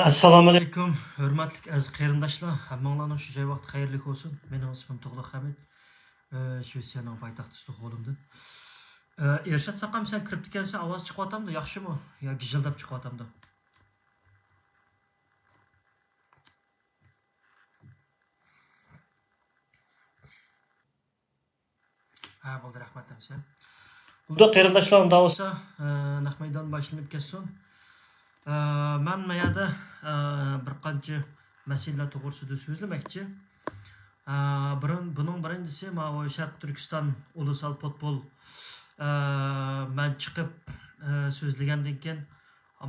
Assalomu alaykum, hurmatli aziz qarindoshlar. Hammanglarning shu joy vaqt xayrli bo'lsin. Mening ismim Tug'luq Hamid. Shvetsiyaning poytaxti Stokgolmdan. Ershad saqam sen kirib ekansan, ovoz chiqyapti, yaxshimi? Yo gijildab chiqyapti? Ha, bo'ldi, rahmat hamsa. Bunda qarindoshlarning davosi naq maydon boshlanib ketsin. Men bu yerda bir qancha masalalar to'g'risida so'zlamoqchi. Bunun birincisi Sharq Turkiston ulusal futbol ben chiqib so'zlagandan keyin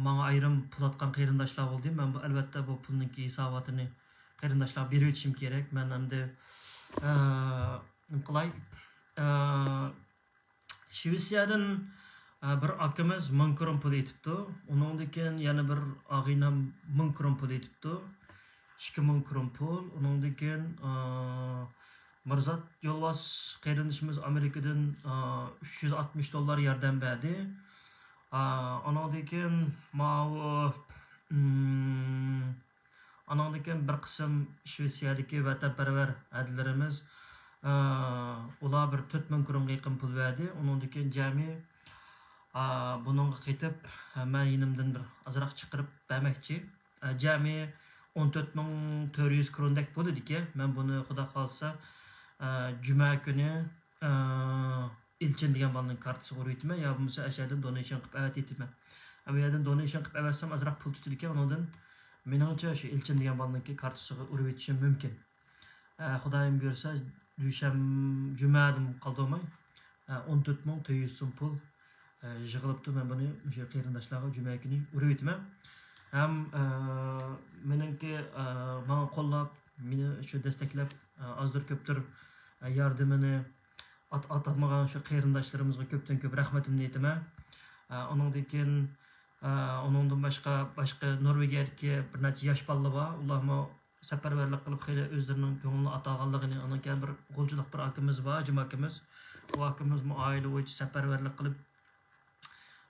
menga ayrim pul atgan qarindoshlar bo'ldi. Men bu albatta bu pulning hisobotini qarindoshlarga berib o'tishim kerak. Men endi qilay Shvetsiyadan bir akamiz 1000 kron pul etibdi. Undan keyin yana bir og'inam 1000 kron pul etibdi. 2000 kron pul. Undan keyin Mirzat Yo'lbos qarindoshimiz Amerikadan $360 yordam berdi. Ondan keyin bir qism Shvetsiyadagi vatanparvar adlarimiz ular bir 4000 kronga yaqin pul berdi. Undan keyin jami bununla qaytib men yenimdan bir azroq chiqarib bermoqchi. Jami 14400 krondek bo'ladi ekan. Men buni xudo xolsa juma kuni Elchin degan bolaning kartasiga urib o'taman, yo bo'lmasa ashyadan donation qilib avaytaman. Bu yerdan donation qilib avatsam azroq pul tutar ekan, undan meningcha shu Elchin degan bolaning kartasiga urib o'tishim mumkin. Xudoyim buyursa, jumadan qoldirmay 14400 so'm pul yig'ilibdi. Men buni o'sha qarindoshlarga juma kuni urib o'taman. Ham meningki menga qo'llab, meni shu destaklab ozdir ko'pdir yordamini atamagan shu qarindoshlarimizga ko'pdan ko'p rahmatimni aytaman. Undan keyin undan boshqa Norvegiyadagi bir necha yosh bolalar bor. Ularni safarbarlik qilib xeyli o'zlarining ko'nglini ataganligini, undan keyin bir qo'lchilik bir akamiz bor, jumakamiz. Bu akamiz oila bo'yicha safarbarlik qilib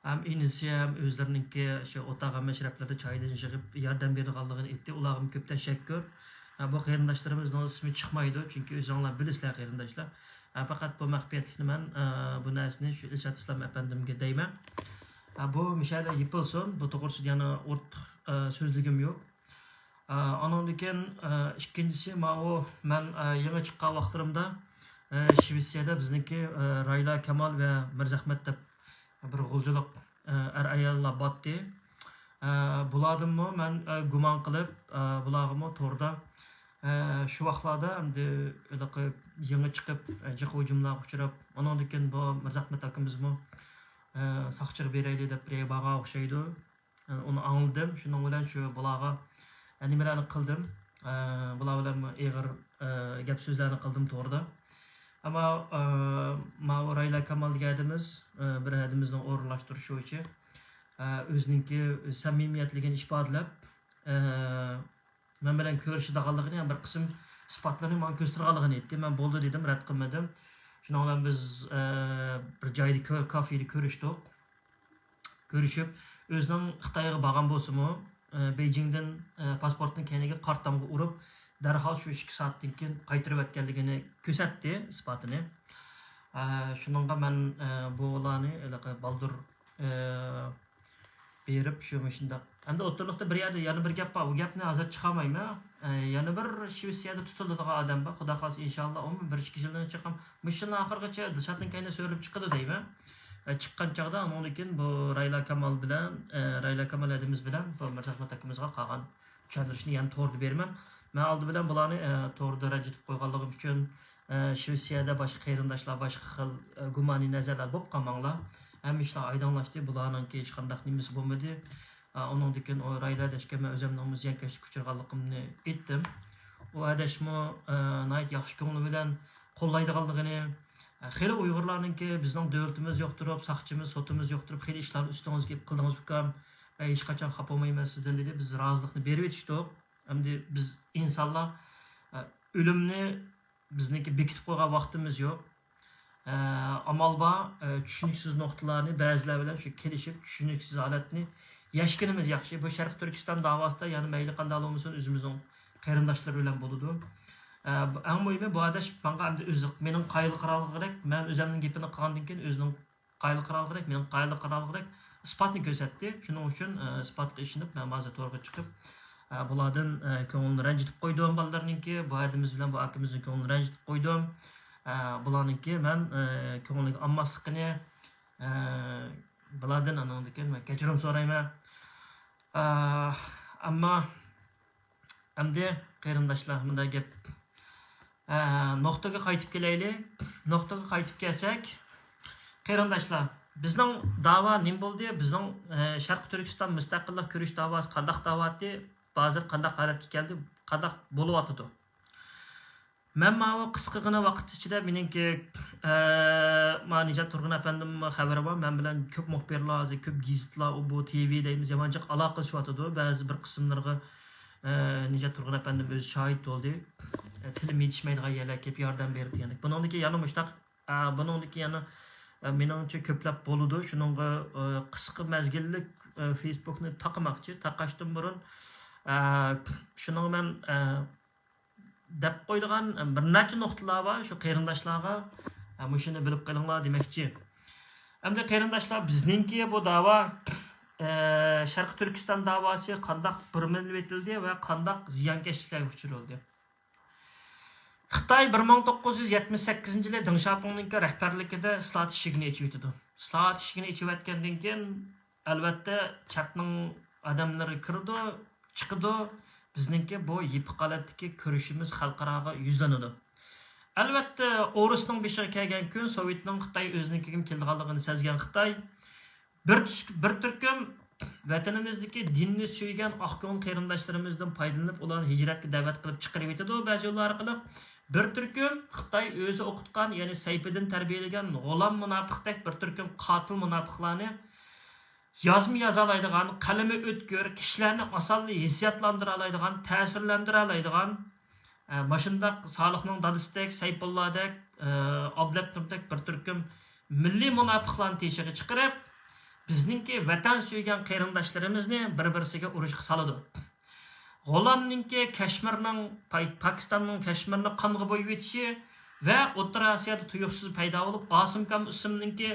hem inisi hem özlerinki şu otağa meşrepleri çaydan yığıp yardım berganligini aytdi. Ularga ko'p tashakkur. Bu qarindoshlarımızın ismi chiqmaydi, chunki o'zinglar bilasizlar qarindoshlar. Faqat bu maxfiyatlikni men bu narsani shu Ilshod Islom apandimga deyman. Bu mishala yipilsin, bu to'g'risida yana o'rtiq so'zligim yo'q. Ondan keyin ikkinchisi men yangi chiqqan vaqtlarimda Shvetsiyada bizniki Rayla Kamal va Mirzahmat deb bir g'uljilik ayollar botdi. Bulardanmi men gumon qilib, bularga to'g'rida shu vaqtlarda endi yangi chiqib jiq hujumlarga uchrab, undan keyin bu Mirzahmat akamizmi saqchiq berayli deb baga o'xshaydi. Uni angladim. Shuning bilan shu bularga nimalarni qildim. Bular bilan eg'ir gap so'zlarni qildim to'g'rida. Ama Rayla Kamal deganimiz bir hadimizning o'rinlashtirishi uchun o'zininki samimiyatligini ifodalab men bilan ko'rishadiganligini bir qism isbotlarni men ko'rsatganligini aytdi. Men bo'ldi dedim, rad qilmadim. Shuning bilan biz bir joyda kafeda ko'rishdik. Ko'rishib o'zining Xitoyga borgan bo'lsa-mu, Beijingdan pasportning keyiniga qartamga urib darhol shu 2 soatdan keyin qaytarib o'tganligini ko'rsatdi isbotini. Shuningga men bu ularni baldur berib shu shunda. Endi o'rtalikda bir yerda yana bir gap bor. Bu gapni hozir chiqarmayman. Yana bir Shvetsiyada tutiladigan odam bor. Xudo xolsa inshaalloh u 1-2 yildan chiqam. Mushundan oxirgacha dishotdan kayni so'rib chiqadi deyman. Chiqqan chog'da undan keyin bu Rayla Kamal bilan Rayla Kamal adimiz bilan bu Mirzahmat akamizga qolgan tushuntirishni yana to'g'ri berman. Men oldi bilan bularni to'g'ri darajada qo'yganligim uchun Shvetsiyada boshqa qarindoshlar boshqa xil gumoniy nazarlar bo'lib qolmanglar. Hamma ishlar aydonlashdi. Bularning hech qanday nimasi bo'lmadi. Undan keyin o Rayla dashga men o'zimning ziyonkashlik kuchirganligimni aytdim. U adashmo nayt yaxshi ko'ngli bilan qo'llaydiganligini Xeyli Uyg'urlarninki bizning davlatimiz yo'q turib, saqchimiz, sotimiz yo'q turib, xeyli ishlarni ustingizga kelib qildingiz ukam. Hech qachon xafa bo'lmayman sizdan dedi. Biz rozilikni berib etishdik. Endi biz insonlar o'limni bizniki bekitib qo'ygan vaqtimiz yo'q. Amal bor, tushuniksiz nuqtalarni ba'zilar bilan shu kelishib, tushuniksiz holatni yashkinimiz yaxshi. Bu Sharq Turkiston davosida, ya'ni mayli qanday bo'lmasin, o'zimizning qarindoshlari bilan bo'ladi. Eng muhimi bu adash menga o'zi mening qayli qirolligidek, men o'zimning gapini qilgandan keyin o'zining qayli qirolligidek, mening qayli qirolligidek isbotni ko'rsatdi. Shuning uchun isbotga ishinib, men hozir to'g'ri chiqib bulardan ko'ngilni ranjitib qo'ydim bolalarninki, bu adimiz bilan bu akimizning ko'nglini ranjitib qo'ydim. Bularninki men ko'ngliga olmasligini bulardan anandan keyin men kechirim so'rayman. Ammo endi qarindoshlar bunday gap nuqtaga qaytib kelaylik. Nuqtaga qaytib kelsak, qarindoshlar, bizning da'vo nima bo'ldi? Bizning Sharq Turkiston mustaqillik ko'rish da'vosi qanday da'voti? Hozir qanday holatga keldi? Qanday bo'lyotdi? Men mana qisqagina vaqt ichida meningki Nijat Turg'un apandim xabari bor. Men bilan ko'p muxbirlar, ko'p gazetlar, bu TV deymiz, yamancha aloqa qilishyotdi. Ba'zi bir qismlarga Nijat Turg'un apandim o'zi shohid bo'ldi. Tilim yetishmaydigan yerlarga kelib yordam berdi degandik. Buningki yana mushtaq, buningki yana meningcha ko'plab bo'ladi. Shuningga qisqa mazgillik Facebookni taqmoqchi, taqashdan burun shuning men deb qo'ydigan bir necha nuqtalar bor. Shu qarindoshlarga shuni bilib qolinglar demoqchi. Endi qarindoshlar, bizningki bu da'vo Sharq Turkiston da'vosi qanday birminib etildi va qanday ziyonkashliklarga uchraldi. Xitoy 1978-yili Deng Xiaopingning rahbarligida islohot ishigini ochib etdi. Islohot ishigini ochib etgandan keyin albatta chatning odamlari kirdi, chiqdi. Bizningki bu yipiqalatdagi ko'rishimiz xalqaroga yuzlanadi. Albatta, O'rusning beshiga kelgan kun Sovetning Xitoy o'zinikiga kelganligini sezgan Xitoy bir turkum vatanimizdagi dinni suygan oqko'ngil qarindoshlarimizdan foydalanib, ularni hijratga da'vat qilib chiqarib etadi. Ba'zi yo'llar orqali bir turkum Xitoy o'zi o'qitgan, ya'ni sayfidan tarbiyalagan g'olam munofiqdek bir turkum qotil munofiqlarni yazma yazalaydigan, qalami o'tkir, kishilarni osonli hissiyotlandira oladigan, ta'sirlantira oladigan, mashundaq Solihning dadisidek, Sayfullohdek, Ablat Nurdek bir turkum milliy munofiqlarni teshiga chiqarib, bizningki vatan suygan qarindoshlarimizni bir-birisiga urushga soladi. G'olamninki Kashmirning, Pokistonning Kashmirni qonga bo'yib etishi va O'rta Osiyoda tuyuqsiz paydo bo'lib, Osimkam ismninki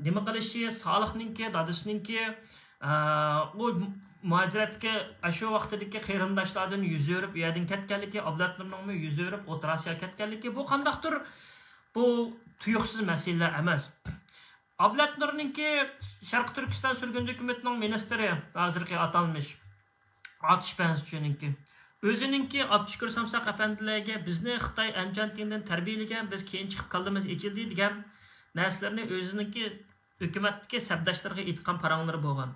nima qilishi, Solihninki, dadisininki u muajiratga shu vaqtdagi qarindoshlardan yuz o'rib, u yerdan ketganligi, Ablatlarning yuz o'rib O'rta Osiyoga ketganligi bu qandaqdir bu tuyuqsiz masala emas. Ablatlarninki Sharq Turkiston surgun hukumatining ministri, hozirgi atalmish Atishpanschininki o'zininki Abdushukur Samsaq apandilarga bizni Xitoy Anjantindan tarbiyalagan, biz keyin chiqib qaldimiz, echildi degan narsalarni o'zininki hukumatdagi sabdashlarga aytgan paranglari bo'lgan.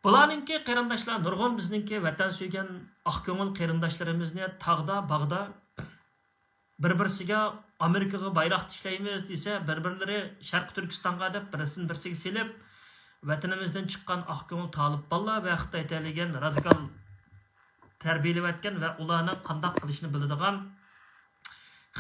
Bularninki qarindoshlar nurg'un bizningki vatan suygan oqko'ngil qarindoshlarimizni tog'da, bog'da bir-birisiga Amerikaga bayroq tishlaymiz desa, bir-birlari Sharq Turkistonga deb birisiga selib, vatanimizdan chiqqan oqko'ngil Toliblar va Xitoy taligan radikal tarbiyalayotgan va ularni qanday qilishni biladigan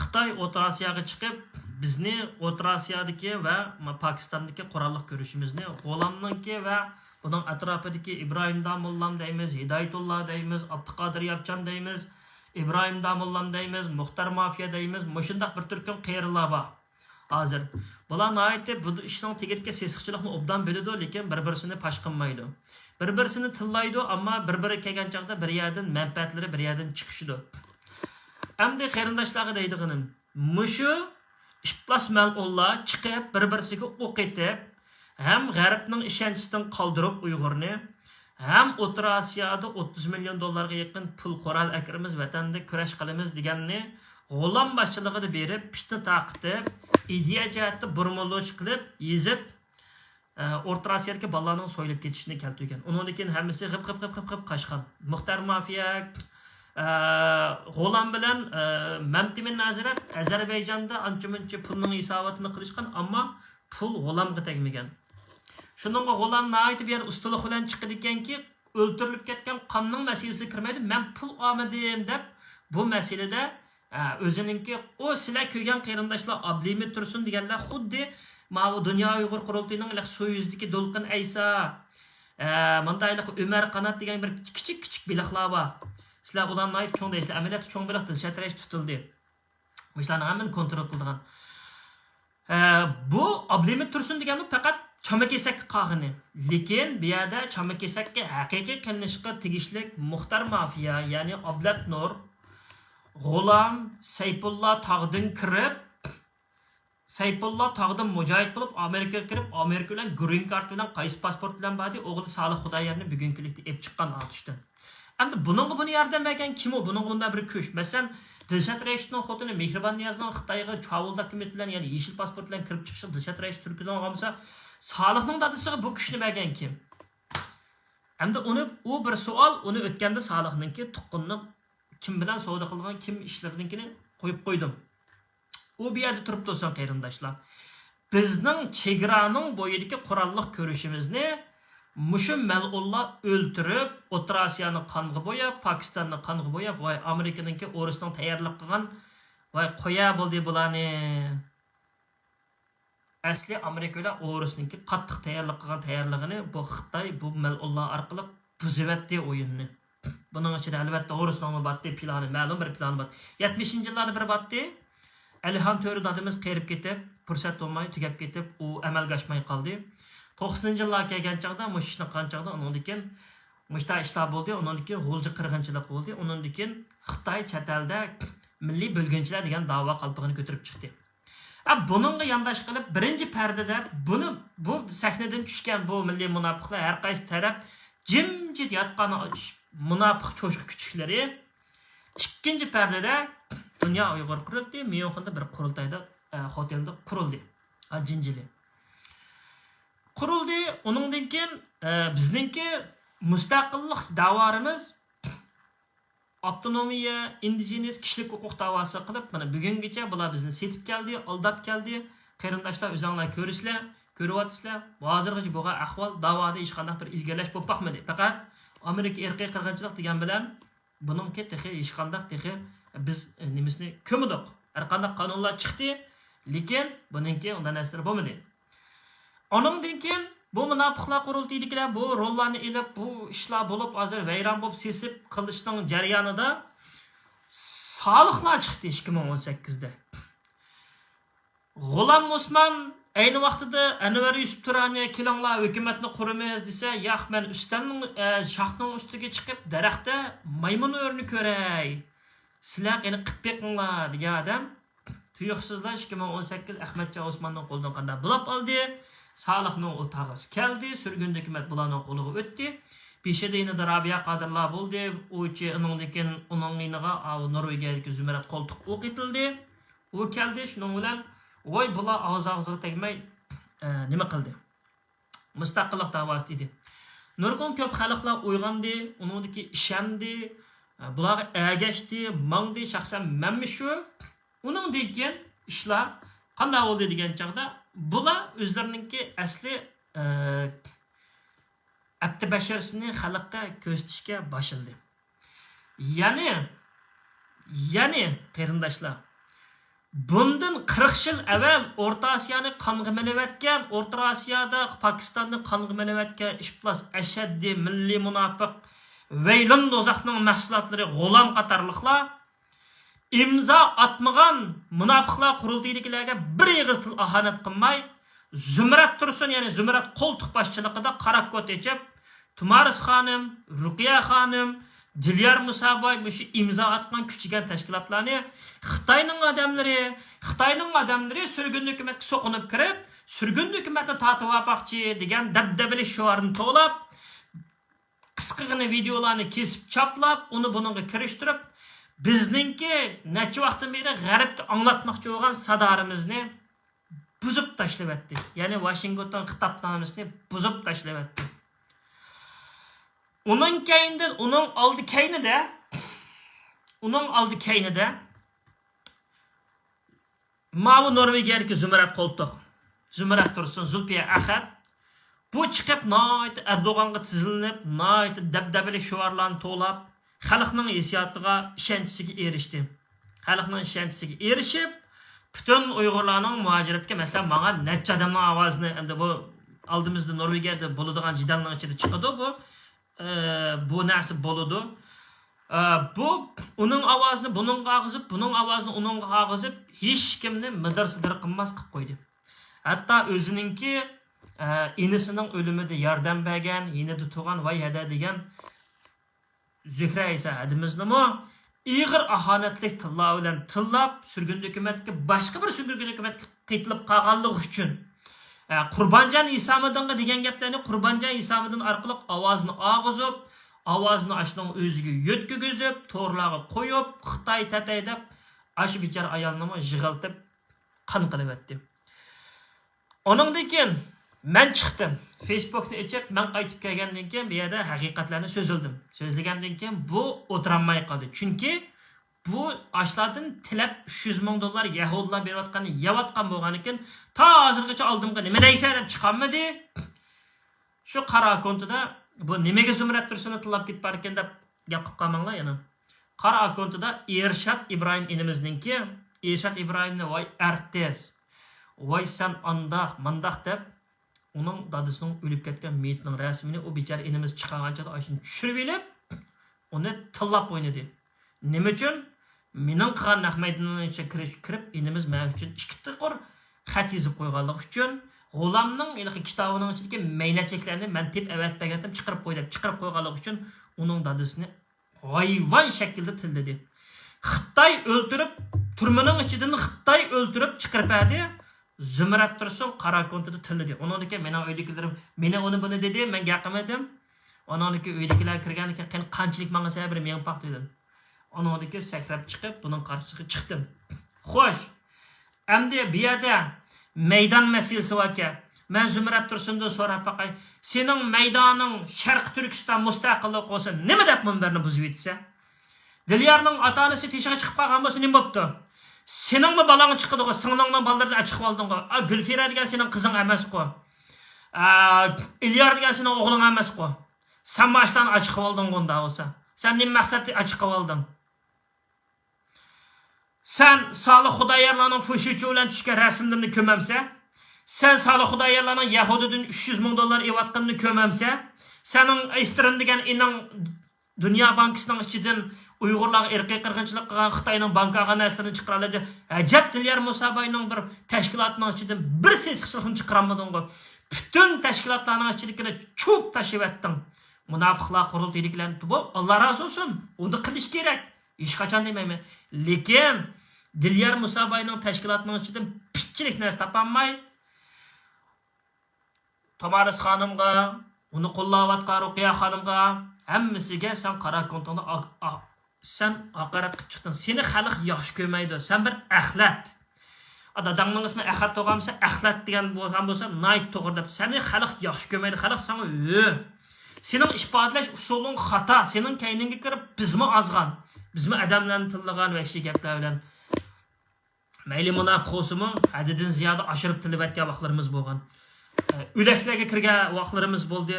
Xitoy O'rta Osiyoga chiqib, bizni O'rta Osiyodagi va Pokistondagi qurolliq ko'rishimizni, G'olamninki va buning atrofidagi Ibrohim Damullam deymiz, Hidoyatulloh deymiz, Abduqodir Yopchan deymiz, İbrahim Damullam deymiz, Muxtar Mafiya deymiz, mushundaq bir turkum qayrilar bor. Hozir bular nihoyatda bu ishning tegirga sesiqchilikni obdan biladi, lekin bir-birini pash qilmaydi. Bir-birini tillaydi, ammo bir-biri kelgan chaqda bir yerdan manfaatlari bir yerdan chiqishidi. Endi qarindoshlarga deydiganim, mushu iflos mal'ullar chiqib bir-birisiga o'q etib, ham g'arbning ishonchidan qoldirib Uyg'urni, ham O'rta Osiyoda 30 million dollarga yaqin pul qoral akrimiz vatanda kurash qilamiz deganni g'olam boshchiligida berib, fitna taqitib, ideya jihatda burmoloch qilib, yezib O'rta Osiyodagi bolalarning so'yilib ketishini keltirgan. Undan keyin hammasi qip qashqan. Muxtar Mafiya, G'olam bilan Mamtimin Nazirat Ozarbayjonda ancha-muncha pulning hisobotini qilishgan, ammo pul G'olamga tegmagan. Shuningga G'olam nihoyat bir ustalik bilan chiqdi ekanki, o'ltirilib ketgan qonning masalasi kirmaydi. Men pul olmadim deb bu masalada o'zininki o sizlar ko'rgan qarindoshlar Ablimit Tursun deganlar xuddi mana Dunyo Uyg'ur qurultiyining Soyuzdagi Do'lqin Aysa, mandayliq Umar Qanat degan bir kichik biliqlar bor. Sizlar ularni aytib cho'ng deysizlar, amaliyotda cho'ng biliq dilshatirash tutildi. Bularni hammani kontrol qilgan. Bu Ablimit Tursun degan bu faqat Chamakesak qog'ini. Lekin bu yerda Chamakesakka haqiqiy qilinishga tegishlik muxtar mafiya, ya'ni Ablat Nur, G'olam, Sayfulloh tog'dan kirib, Sayfulloh tog'dan mujohid bo'lib Amerikaga kirib, Amerika bilan green card bilan, qaysi pasport bilan badi, o'g'li Solih Xudoyevni bugungilikda olib chiqqan otishdan. Endi buni yordam bergan kim u? Buning bunda bir kuch. Masalan, Dilshod Rashidning xotini Mehribon Niyozning Xitoyga travel dokument bilan, ya'ni yeshil pasport bilan kirib chiqishi Dilshod Rashid Turkiyadan olmasa, Solihning dadasiga bu kuchni bergan kim? Endi u bir savol, uni o'tganda Solihninki tuqqunni kim bilan savdo qilgan, kim ishlarninkini qo'yib qo'ydim. U bu yerda turib tursin qarindoshlar. Bizning chegaraning bo'yidagi qurolliq ko'rishimizni mushu mal'ullar o'ltirib, O'rta Osiyoni qonga bo'yab, Pokistonni qonga bo'yab, voy Amerikaninki o'risning tayyorlik qilgan, voy qo'ya bo'ldi bularni. Asli Amerika bilan o'risninki qattiq tayyorlik qilgan tayyorligini bu Xitoy bu mal'ullar orqali buzivatdi o'yinni. Buning ichida albatta o'risning batdi plani, ma'lum bir plani bor. 70-yillarda bir batdi. Alihan To'ri dadimiz qerib ketib, fursat bo'lmay tugab ketib, u amalga oshmay qoldi. 90-yillarga kelgan chaqda mushishni qanchaqda undan keyin mushta ishlar bo'ldi, undan keyin g'ulji qirg'inchilik bo'ldi, undan keyin Xitoy chet elda milliy bo'lginchilar degan da'vo qalpig'ini ko'tarib chiqdi. Buningga yondosh qilib birinchi pardada bu sahnadan tushgan bu milliy munofiqlar har qaysi taraf jimjit yotgan munofiq cho'shq kuchiklari ikkinchi pardada Dunyo Uyg'ur qurultiyi Myunxenda bir qurultayda hotelda qurildi. Jinjili qurildi. Uningdan keyin bizningki mustaqillik davorimiz avtonomiya, indigenes kishilik huquq da'vosi qilib, mana bugungacha bular bizni setib keldi, aldab keldi. Qarindoshlar o'zinglar ko'rishlar, ko'ryapsizlar. Hozirgacha bo'lgan ahvol da'voda hech qanday bir ilgalash bo'lib baxmadi. Faqat Amerika irqiy qirg'inchilik degan bilan buningki texi hech qanday texi biz nimisini ko'midik. Har qanday qonunlar chiqdi, lekin buningki undan ta'sir bo'lmadi. Oningdan keyin bu munofiqlar qurultiyidagilar bu rollarni elib, bu ishlar bo'lib, hozir vayron bo'lib sesib qilishning jarayonida Solihlar chiqdi 2018da. G'olam Osmon ayni vaqtida Anvar Yusuf Turani kelinglar hukumatni quramiz desa, yo'q, men ustamning shoxning ustiga chiqib daraxtda maymun o'rni ko'ray. Sizlar qani qilib beqinglar degan odam tuyuqsizlar 2018 Ahmadjon Osmonning qo'lidan qanday bulab oldi. Solihning o'tag'isi keldi, surgun hukumat bularning qo'liga o'tdi. Peshadinida Rabiya Qodirlar bo'ldi. O'chi uningdan uning yiniga Norvegiyadagi Zumrat qo'ltiq o'qitildi. U keldi, shuning bilan voy bular og'ziga tegmay nima qildi? Mustaqillik da'vosi dedi. Nurg'un ko'p xalqlar uyg'ondi, uningdagi ishandi, bular agashdi, mangdi, shaxsan menmi shu. Uningdan keyin ishlar qanday bo'ldi degan chaqda bular o'zlarininki asli abdibasharsini xalqqa ko'rsatishga boshildi. Ya'ni qarindoshlar, bundan 40 yil avval O'rta Osiyoni qonga minayotgan, O'rta Osiyoda Pokistonni qonga minayotgan ishplas ashaddiy milliy munofiq Vaylan do'zaxning mahsulotlari g'olam qatorliqlar imzo atmagan munofiqlar qurultiyidagilarga bir yig'iz til ahonat qilmay, Zumrat Tursun, ya'ni Zumrat qo'ltiq boshchiligida Qarakot echib, Tumaris xonim, Ruqiya xonim, Dilyar Musaboy mushi imzo atgan kuchigan tashkilotlarni Xitoyning odamlari surgun hukumatga so'qinib kirib, surgun hukumatni tatib olmoqchi degan dabdabali sho'arni to'lab, qisqagina videolarni kesib choplab, uni buningga kirishtirib, bizningki necha vaqtdan beri g'arbga anglatmoqchi bo'lgan sadarimizni buzib tashlavatdi. Ya'ni Washington xitobnomasini buzib tashlavatdi. Uning oldi kaynida Onun aldı keynide Mavi Norvegiyadagi Zumrat Qo'ltiq, Zumrat Tursun, Zulfiya Ahad bu chiqib noit Erdo'g'onga tizilib, noit dabdabali shuarlarni to'lab, xalqning hissiyatiga, ishonchiga erishdi. Xalqning ishonchiga erishib, butun Uyg'urlarning muhojiratga, masalan, menga necha odamning ovozini, endi bu oldimizda Norvegiyada bo'ladigan jidalning ichida chiqadi bu narsa bo'ladi. Bu uning ovozini buning og'izib, buning ovozini uning og'izib, hech kimni midir-sidir qilmas qilib qo'ydi. Hatto o'zininki inisining o'limida yordam bergan, yenida tug'an va yada degan Zuhra Isa adimiznimi ig'ir ahonatlik tilla bilan tillab surgun hukumatga boshqa bir surgun hukumatga qaytilib qolganligi uchun Qurbanjon Isomiddinga degan gaplarni Qurbanjon Isomiddin orqali ovozini og'izib, ovozini ashning o'ziga yetkazib, to'rlarga qo'yib, Xitoy tatay deb ash bichar ayolni yig'iltib qon qilib etdi. Onundan keyin men chiqdim. Facebookni ochib, men qaytib kelgandan keyin bu yerda haqiqatlarni so'zildim. So'zlagandan keyin bu o'tiramay qoldi. Chunki bu ashlardan tilab $300,000 Yahudilar berayotganini yavatgan bo'lgan ekan, ta hozirgacha oldimga nima deysa deb chiqolmadi. Shu qara kontida bu nimaga Zumrat Tursunni tilab ketib ekan deb gap qilib qolmanglar yana. Qara kontida Ershad Ibrohim inimizningki, Ershad Ibrohimni voy artist, voy san andaq, mandaq deb onun dadısının ölüp ketken meyitinin resmini o biçare inimiz çıkarganca da aşını düşürüp elip onu tillap oynadı. Nima uchun? Mening qilgan nahmaydının içine kirib inimiz men uchun ikkita qor xat yozib qo'yganligi uchun G'ulamning kitobining ichidagi maynachaklarni men tep avatpagandim chiqarib qo'yganligi uchun uning dadasini hayvon shaklda tilladi. Xitoy o'ltirib, turmaning ichidan Xitoy o'ltirib chiqarib berdi. Zumrat Tursun qara kontida tilladi. Undan keyin mening uydagilarim meni uni buni dedi, men gapirmadim. Ondan keyin uydagilar kirgandan keyin qanchalik menga sabr men paq dedim. Ondan keyin sakrab chiqib, buning qarshisiga chiqdim. Xo'sh. Endi bu yerda maydon masalasi bor ekan. Men Zumrat Tursundan so'rab baqay, sening maydoning Sharq Turkiston mustaqillik bo'lsa, nima deb munbarni buzib etsa? Dilyarning ota-onasi teshiga chiqib qolgan bo'lsa, nima bo'pti? Sening balang chiqdi-ku, singlingning balalarni chiqib olding-ku. Gulfira degan sening qizing emas-ku. Ilyar degan sening o'g'ling emas-ku. Sen boshdan chiqib olding unda bo'lsa. Sen nima maqsadda chiqib olding? Sen Salih Xudoyarlarning fushichi bilan tushgan rasmlarini ko'mamsa, sen Salih Xudoyarlarning Yahudidan $300,000 evatganini ko'mamsa, sening Eastern degan ining Dünya Bankasining ichidan Uyg'urlarga irqiy qirg'inchilik qilgan Xitoyning bankaga narsalarni chiqaradi. Ajab Dilyar Musabayning bir tashkilotining ichidan bir sesqishlikni chiqarmading-ku. Butun tashkilotlarning ichidagini cho'p tashib etding. Munofiqlar qurultaydiklarini bu Alloh razı olsun. Uni qilish kerak. Hech qachon demayman. Lekin Dilyar Musabayning tashkilotining ichidan pichchilik narsa topolmay Tomaris xonimga, uni qo'llayotgan Ruqiya xonimga hammasiga sen qara kontongda sen haqorat qilib chiqding. Seni xalq yaxshi ko'rmaydi. Sen bir axlat. Dadangning ismi Ahad to'g'amsa, axlat degan bo'lsa, nayt to'g'ri deb. Seni xalq yaxshi ko'rmaydi. Xalq sana sening ifodalash usuling xato. Sening kayningga kirib bizmi ozgan. Bizmi odamlarni tillagan va shu gaplar bilan mayli munofiq bo'lsinmi, haddidan ziyoda oshirib tilib aytgan vaqtlarimiz bo'lgan. O'laklarga kirgan vaqtlarimiz bo'ldi.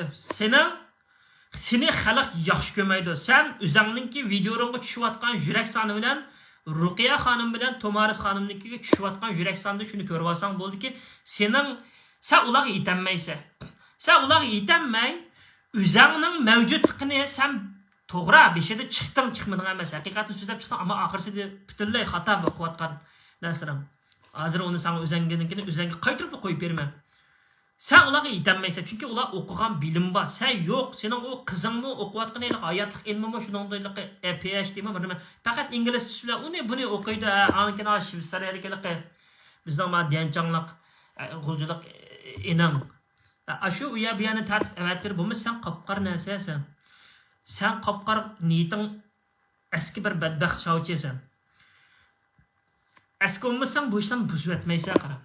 Seni xalq yaxshi ko'rmaydi. Sen o'zingning videoronga tushayotgan yurak soni bilan Ruqiya xonim bilan Tomaris xonimnikiga tushayotgan yurak sonini shuni ko'rib olsang bo'ldiki, sen ularga yetanmaysan. Sen ularga yetanmay, o'zingning mavjudligini sen to'g'ri beshida chiqmading emas. Haqiqatni so'zlab chiqding, ammo oxirsida butunlay xato qilayotgan narsalar. Hozir uni sen o'zingga qaytirib qo'yib berma. Sen ularga yetanmaysan, chunki ular o'qigan bilim bor. Sen yo'q, sening o qizingni o'qiyotgan hayotlik ilmimi shuningdek PhD mi, faqat ingliz bilan buni o'qiydi. Anikin Shveysariyaliklar bizning madiyanchonlik, g'uljilik ining. Shu uya bu yana tartib avat berib bo'lmasa sen qopqar narsasan. Sen qopqar niyating eski bir badbaxt shovchisan. Eski olmasang bu ishdan buzib etmaysan qara.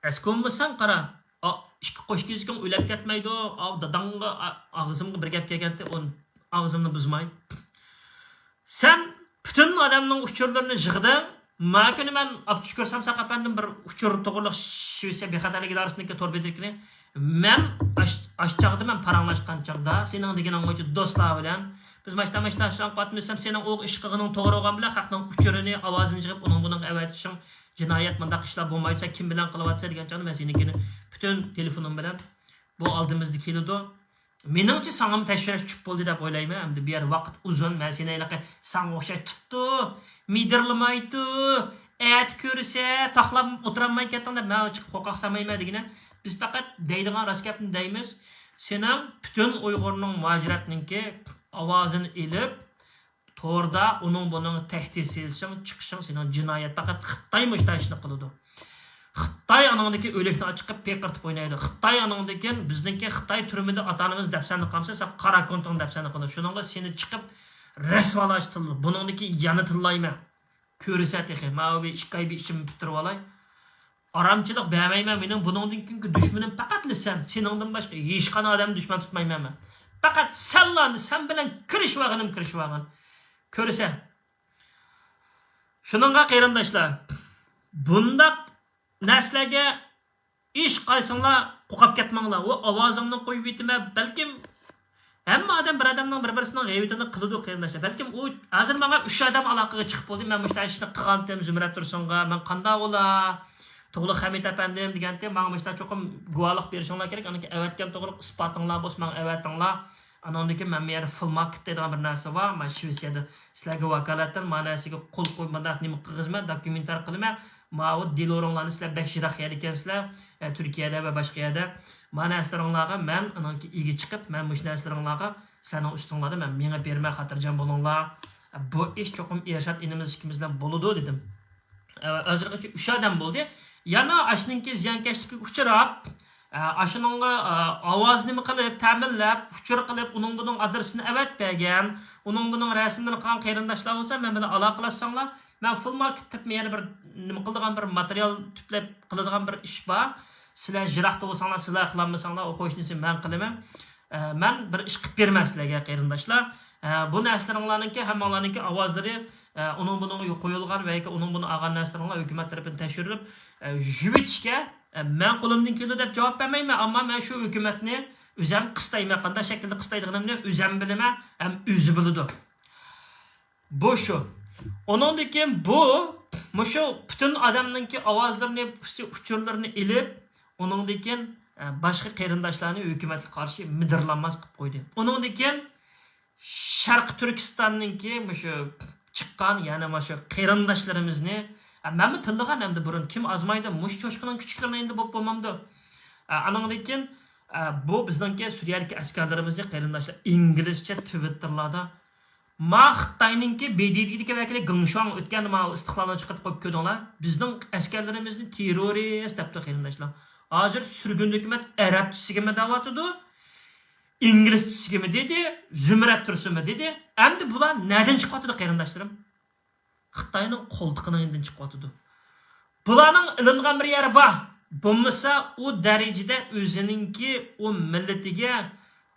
Eski olmasang qara. İki qo'sh kezgan o'lab ketmaydi. Dadangga og'zimga bir gap kelganda, on og'zimni buzmay. Sen Bütün adamның uçurlarını jığdı. Makini ben Abdüşkür Samsak efendim bir uçur to'g'riliq Shvetsiya bexatarligi idorasining tor betikini men aşçağıda men paranlaşkan çağda senin degening bo'yicha do'stlar bilan biz mashta qatmasam sening o'q ish qilganing to'g'ri bo'lgan bilan haqning uchurini ovozini yig'ib uning buning avatishing jinoyat mundaq ishlar bo'lmaysa kim bilan qilyapsa degan chog'da men senikini bütün telefonim bilan bu oldimizda keladi. Meningcha sangam tashvish tushib bo'ldi deb o'ylayman. Endi bu yer vaqt uzun. Men seni sanga o'xshay tutdi, midirlamaydi, et ko'rsa taxlab o'tirolmay ketdim deb men chiqib qo'rqoq samayman degina. Biz faqat deydigan rost gapni deymiz. Sening bütün Uyg'urning muajiratninki ovozini elib, to'rda uning buning tahdid silishing, chiqishing sening jinoyat faqat Xitoy mushtashini qiladi. Xitoy anandaki o'likni chiqib peqirtib o'ynaydi. Xitoy anandaki bizningki Xitoy turmida atanimiz dafsanni qamsa, sen qara konton dafsanni qiladi. Shuningga seni chiqib rasvalashtirdi. Buningdagi yana tillayman. Ko'rsatdi. Ma'vi ishqay bir ishim bitirib olay. Aramchilik bermayman. Mening buningdan keyingi dushmanim faqat sen. Seningdan boshqa hech qanday odam dushman tutmayman men. Faqat sen bilan kirishvag'in. Ko'rsa. Shuningga qarindoshlar, bundaq Nəsləgə iş qaysınlar qoqab ketmanglar. O ovozingni qo'yib etmə. Balkim hamma odam bir odamning bir-birisining g'aybitini qiladi qarindoshlar. Balkim u hozir menga 3 odam aloqaga chiqib bo'ldi. Men mushta ishni qilgandim Zumrat Tursunga. Men qanday bo'la? To'g'ri Hamid apandim deganda menga mushta cho'qim guvohlik berishinglar kerak. Aniki avatgan to'g'ri isbotinglar bo'lsa, men avatinglar. Anondaki men mer filmarket degan bir narsa bor. Men Shvetsiyada sizlarga vakolatdan manasiga qo'l qo'ymada nima qilg'izman, dokumentar qilman. Ma'ud diloringlarni sizlar bek jiroq ekansizlar, Turkiyada va boshqa yerda. Mana aslarlarga men anonki ega chiqib, men mush narsalarga sening ustinglarda men menga bermay xotirjam bo'linglar. Bu ish cho'qim Ershad inimiz ikkimizdan bo'ladi dedim. Hozirgacha 3 odam bo'ldi. Yana ashninki ziyonkashlikka uchrab, ashuningga ovoz nima qilib, ta'minlab, uchur qilib, uning buning adresini avatmagan, uning buning rasmini qilgan qarindoshlar bo'lsa, men bilan aloqalashsanglar, men full market tipmeyeli bir nima qiladigan bir material tiplab qiladigan bir ish bor. Sizlar jiroqda bo'lsanglar, sizlar qilolmasanglar, o'qishni men qilaman. Men bir ish qilib berman sizlarga qarindoshlar. Bu narsalarninki hammalarninki ovozlari uning buning qo'yilgan va uning buni olgan narsalarga hukumat tarafidan tashirilib yuvitishga men qo'limdan keldi deb javob bermayman, ammo men shu hukumatni o'zim qistayman, qanday shaklda qistaydig'imni o'zim bilaman, ham o'zi biladi. Bu shu. Ondan keyin bu mushu bütün odamninki ovozlarini, uchurlarini elib, ondan keyin boshqa qarindoshlarni hukumatga qarshi midirlanmas qilib qo'ydi. Ondan keyin Sharq Turkistonninki mushu chiqqan, ya'ni mushu qarindoshlarimizni men tilligan hamda burun kim azmaydi, mush cho'shqining kuchliklarini endi bo'lmamdi. Ondan keyin bu bizningki Suriyadagi askarlarimizni qarindoshlar inglizcha Twitterlarda Xitoyninki BDD'dagi vakili G'ingshuang o'tgan istiqlolni chiqarib qo'yib ko'rdinglar. Bizning askarlarimizni terrorist deb qarindoshlar. Hozir surgun hukumat arabchisigami da'vatidi, inglizchisigami dedi, Zumrat Tursunmi dedi. Endi bular nereden chiqyapti qarindoshlarim? Xitoyning qo'ltiqidan chiqyapti. Bularning ilingan bir yeri bor. Bo'lmasa u darajada o'zininki o millatiga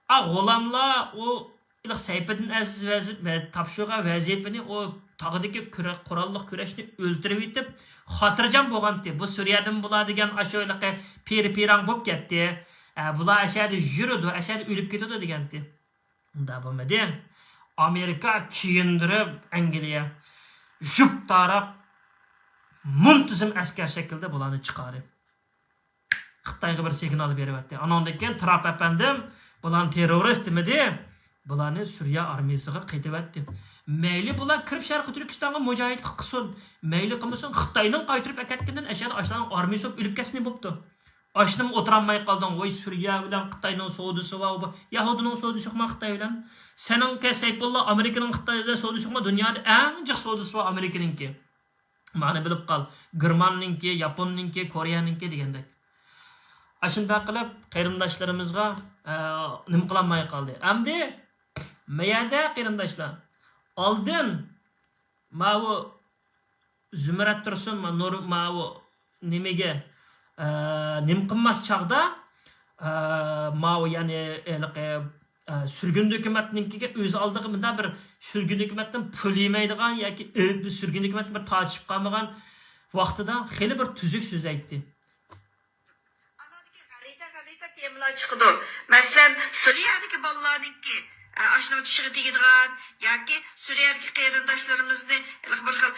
g'olamlar o İlk Seyfettin Aziz tapşırgan vaziyetini o tağdaki kurallık küreşini öldürüp etip hatırcam boğandı. Bu Suriye'den buladigan aşağılık peri-perang bop gitti. Bular aşağıda yürüdü, aşağıda ölüp gidiyordu degandı. Unda bo'lmadi. Amerika kiyindirib Angliya jup tarab muntazam askar şekilde bularni chiqarib Xitoyga bir signal beryapti. Anondan keyin Trump efendim bularni terrorist demedi. Bularni Suriya armiyasiga qaytavatdi. Mayli bular kirib Sharq Turkistonga mujohidlik qilsin, mayli qilmasin, Xitoyning qaytirib akatgandan ashlarning armiyasi o'lib ketsin bo'pti. Ashnim o'tiramay qoldim. Voy Suriya bilan Xitoyning savdosi va Yahudining savdosi yo'qmi Xitoy bilan? Sening Sayfullah Amerikaning Xitoyda savdosi yo'qmi? Dunyoda eng jiq savdosi va Amerikaninki. Ma'ni bilib qol. Germanninki, Yaponninki, Koreyaninki degandek. Ashunda qilib qarindoshlarimizga nima qilolmay qoldi. Endi mayada qarindoshlar oldin ma'vu Zumrat Tursun ma'vu nimaga nim qilmas chaqda ma'vu ya'ni sürgün hökumətninkiga o'z oldiga bunda bir sürgün hökumətdan pul yemaydigan yoki sürgün hökumətga bir tachib qolmagan vaqtida xeyli bir tuzuk so'zlaydi. G'alita temalar chiqdi. Masalan, Suriyadagi bolalarniki ashno tishiga tegadigan yoki Suriyadagi qarindoshlarimizni bir xil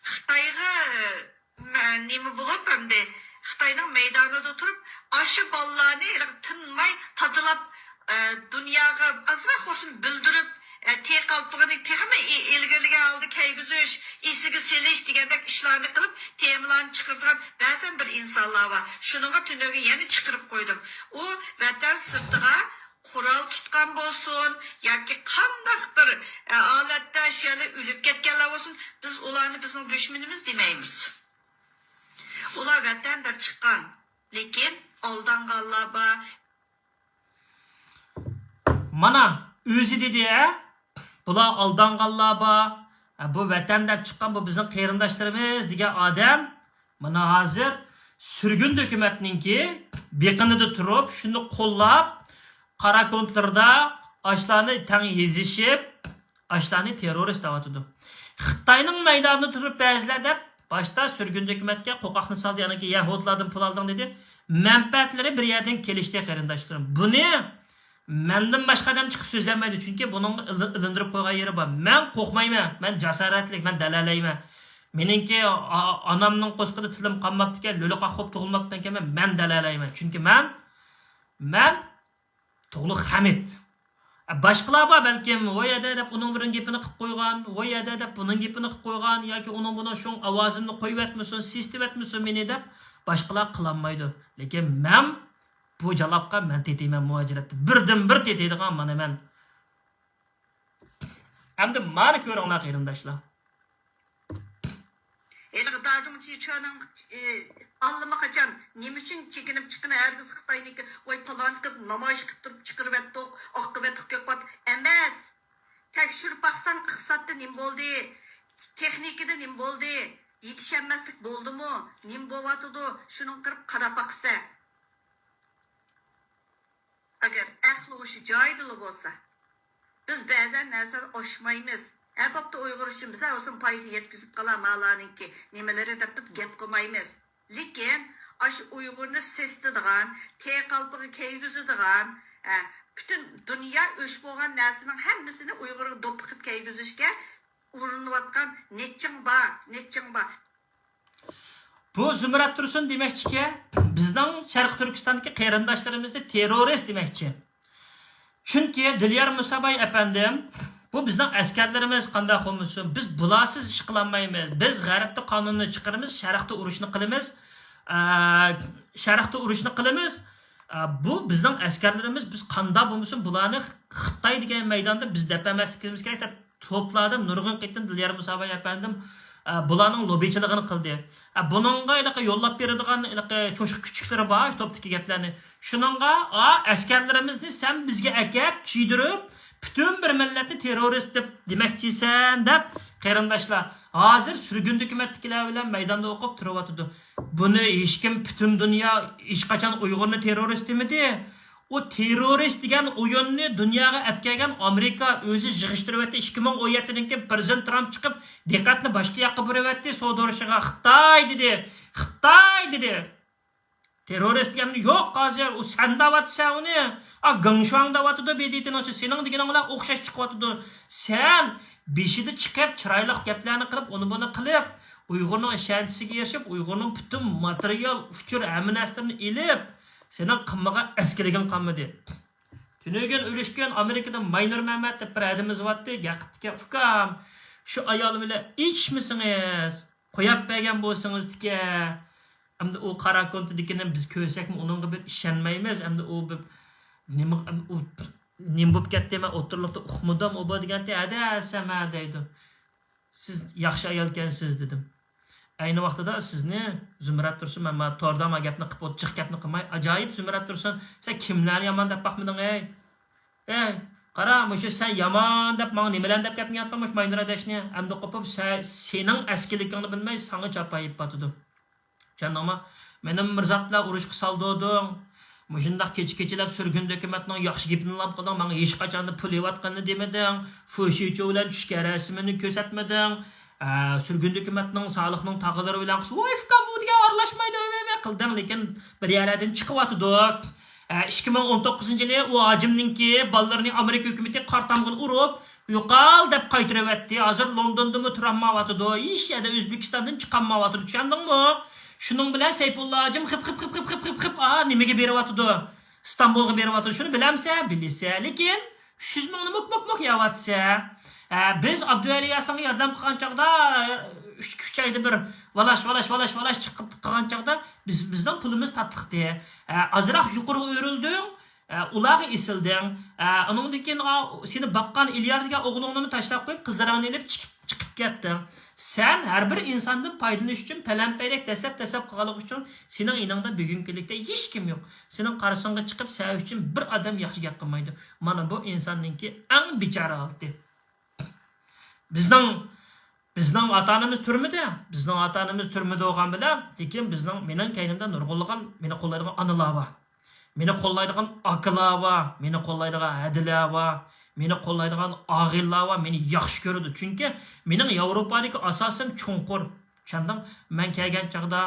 Xitoyga nima bo'lib hamda Xitoyning maydonida turib, aşı bolalarni tinmay tadilab dunyoga azroq olsun bildirib tek qalpig'ini texmi ilgirliga oldi kayguzish, isiga selish degandek ishlarni qilib, temalarni chiqirgan ba'zan bir insonlar bor. Shuningga tunuga yana chiqirib qo'ydim. U vatan sirtiga qurol tutgan bo'lsin yoki qandaq bir holatda shuni o'lib ketganlar bo'lsin, biz ularni bizning dushmanimiz demaymiz. Ular vatandan chiqqan, lekin aldanganlar bor. Mana o'zi dedi, bular aldanganlar bor. Bu vatandan chiqqan, bu bizning qarindoshlarimiz degan odam mana hozir sürgün hökumatninki beqinida turib, shuni qo'llab, qara kontlarda ashlarni tang yezishib, ashlarni terrorist deyotdi. Xitoyning maydonida turib ba'zilar deb başta sürgün hökumatga qo'qoqni saldi, ya'ni yahudlardan pul oldim dedi. Manfaatlari bir yerdan kelishdi qarindoshlarım. Buni mendan boshqa odam chiqib so'zlamaydi, chunki buning ilindirib qo'ygan yeri bor. Men qo'rqmayman, men jasoratlik, men dalalayman. Meningki onamning qo'sqida tilim qolmabdi-ki, lo'liqa xo'p tug'ilmabdan-ki men dalalayman. Chunki men tug'liq Hamid. Başqalar bor balkim voyada deb uning birin gapini qilib qo'ygan, voyada deb buning gapini qilib qo'ygan yoki uning buni shu ovozimni qo'yib etmisin, sistib etmisin meni deb başqalar qilolmaydi. Lekin men bu jalobga men tetayman muajiratda. Birdan bir tetaydigan mana men. Endi meni ko'ringlar qarindoshlar. Endi dajumchi cho'ning allama qachon nima uchun chekinib chiqqan hargiz Xitoyniki voy palon qilib namoyish qilib turib chiqirib etdik, oqibati ko'pat emas. Tekshirib baqsang iqtisodda nima bo'ldi? Texnikada nima bo'ldi? Yetishmaslik bo'ldimi? Nima bo'lyotdi? Shuni qirib qarab baqsa. Agar ahli o'sha joyda bo'lsa, biz ba'zan narsalarni oshmaymiz. Albatta Uyg'ur uchun biz o'zim foyda yetkazib qolamiz, nimalar deb gap qilmaymiz. Lekin ash Uyg'urni sesdigan, teqalpiga keygizadigan, bütün dunyo o'sh bo'lgan narsaning hammasini Uyg'urga do'p qilib keygizishga urinayotgan neching bor. Bu Zumrat Tursun demakchi, bizning Sharq Turkistondagi qarindoshlarimizni terrorist demakchi. Chunki Dilyar Musabay apandim, bu bizning askarlarimiz qanday qilmoqchi? Biz bularsiz ish qilolmaymiz. Biz g'arbda qonunni chiqaramiz, sharqda urushni qilamiz. Bu bizning askarlarimiz, biz qanday bo'lmasin bularni Xitoy degan maydonda biz deb emasligimiz kerak deb to'pladim. Nurg'un qaytdim Dilyar Musabay apandim. Bularning lobbichiligini qildi. Buningga yo'llab beradigan cho'shiq kuchiklari bor, topdagi gaplarni. Shuningga askarlarimizni sen bizga akab, kiydirib, bütün bir millatni terrorist deb demakchisan deb qarindoshlar hozir sürgün hökumatdagilar bilan maydonda o'qib turibdi. Buni hech kim bütün dunyo hech qachon Uyg'urni terrorist demadi. O terrorist degan o'yinni dunyoga olib kelgan Amerika o'zi yig'ishtirib 2017dan keyin prezident Trump chiqib diqqatni boshqa yoqqa burayotdi, savdo-urushiga Xitoy dedi. Terrorist deganni yo'q hozir, u sandavatsa uni, Gangshuang davatida beditinochi sening deganinglar o'xshash chiqyotdi. Sen beshida chiqib chiroyli gaplarni qilib, uni buni qilib, Uyg'urning ishonchiga erishib, Uyg'urning butun material, uchur, amnastini elib sening qimmaga askirligin qolmadi. Tunugun o'lishgan Amerikadan Maynur Mamat deb bir adimiz vatdi, gaqibdiki ukam, shu ayol bilan ichmisingiz, qo'yib bergan bo'lsangiz-ki, endi u qara kontidikini biz ko'rsakmi, uningga bir ishonmaymiz. Endi u nima bo'lib ketdimi, o'tirlikda uxmudim, u deganda, "Adasama" deydi. Siz yaxshi ayol ekansiz dedim. Ayni vaqtida sizni Zumrat Tursun, men tordama gapni qilib o'tchiq gapni qilmay, ajoyib Zumrat Tursun, sen kimlarni yomon deb baqmiding, ey? Qara, mushu sen yomon deb menga nimalar deb gapni aytding, Maynradashni, endi qo'pib sening askiligingni bilmay, senga chapayib batidi. Janoma, mening Mirzatlar urushga saldoding. Muşundaq keç-keçilab sürgün hökümetning yaxshi gepini lab qilding, menga hech qachon pul yeyotganini demeding, foshicho bilan tushga rasmini ko'rsatmading. Sürgün hökümetning soliqning taqilari bilan voy fikam bu degan aralashmaydi qilding, lekin bir yerlardan chiqyotdik. 2019-yili u hojimninki ballarning Amerika hukumati qartamg'in urib, yo'qol deb qaytiraverdi. Hozir Londondami turammayotdi. Hech yerda O'zbekistondan chiqolmayotdi. Tushundingmi? Shuning bilan Sayfulla hojim xip nimaga beryapti? İstanbulga beryapti. Shuni bilamsan, bilsa, lekin 300 mingni muk yeyapsa. Biz Abduvali Yasanga yordam qilgan chaqda 3 oyda bir valash chiqib qilgan chaqda bizdan pulimiz tatliqdi. Azroq yuqori o'rilding, ularga esilding. Undan keyin seni baqqan İlyar degan o'g'lingni tashlab qo'yib, qizlaringni olib chiqib ketding. Sen har bir insondan foydalanish uchun palampeyrek dasab qilganlik uchun sening iningda bugungilikda hech kim yo'q. Sening qarshingga chiqib sen uchun bir odam yaxshi gap qilmaydi. Mana bu insonninki eng bechora holati. Bizning ota-onamiz turmidi. Bizning ota-onamiz turmidi o'g'an bilan, lekin mening kaynimda nurg'unligan, meni qo'llaydigan onalar bor. Meni qo'llaydigan akalar bor, meni qo'llaydigan adilar bor, meni qo'llaydigan og'illar bor, meni yaxshi ko'radi. Chunki mening Yevropadagi asosim cho'nqur. Tushunding? Men kelgan chaqda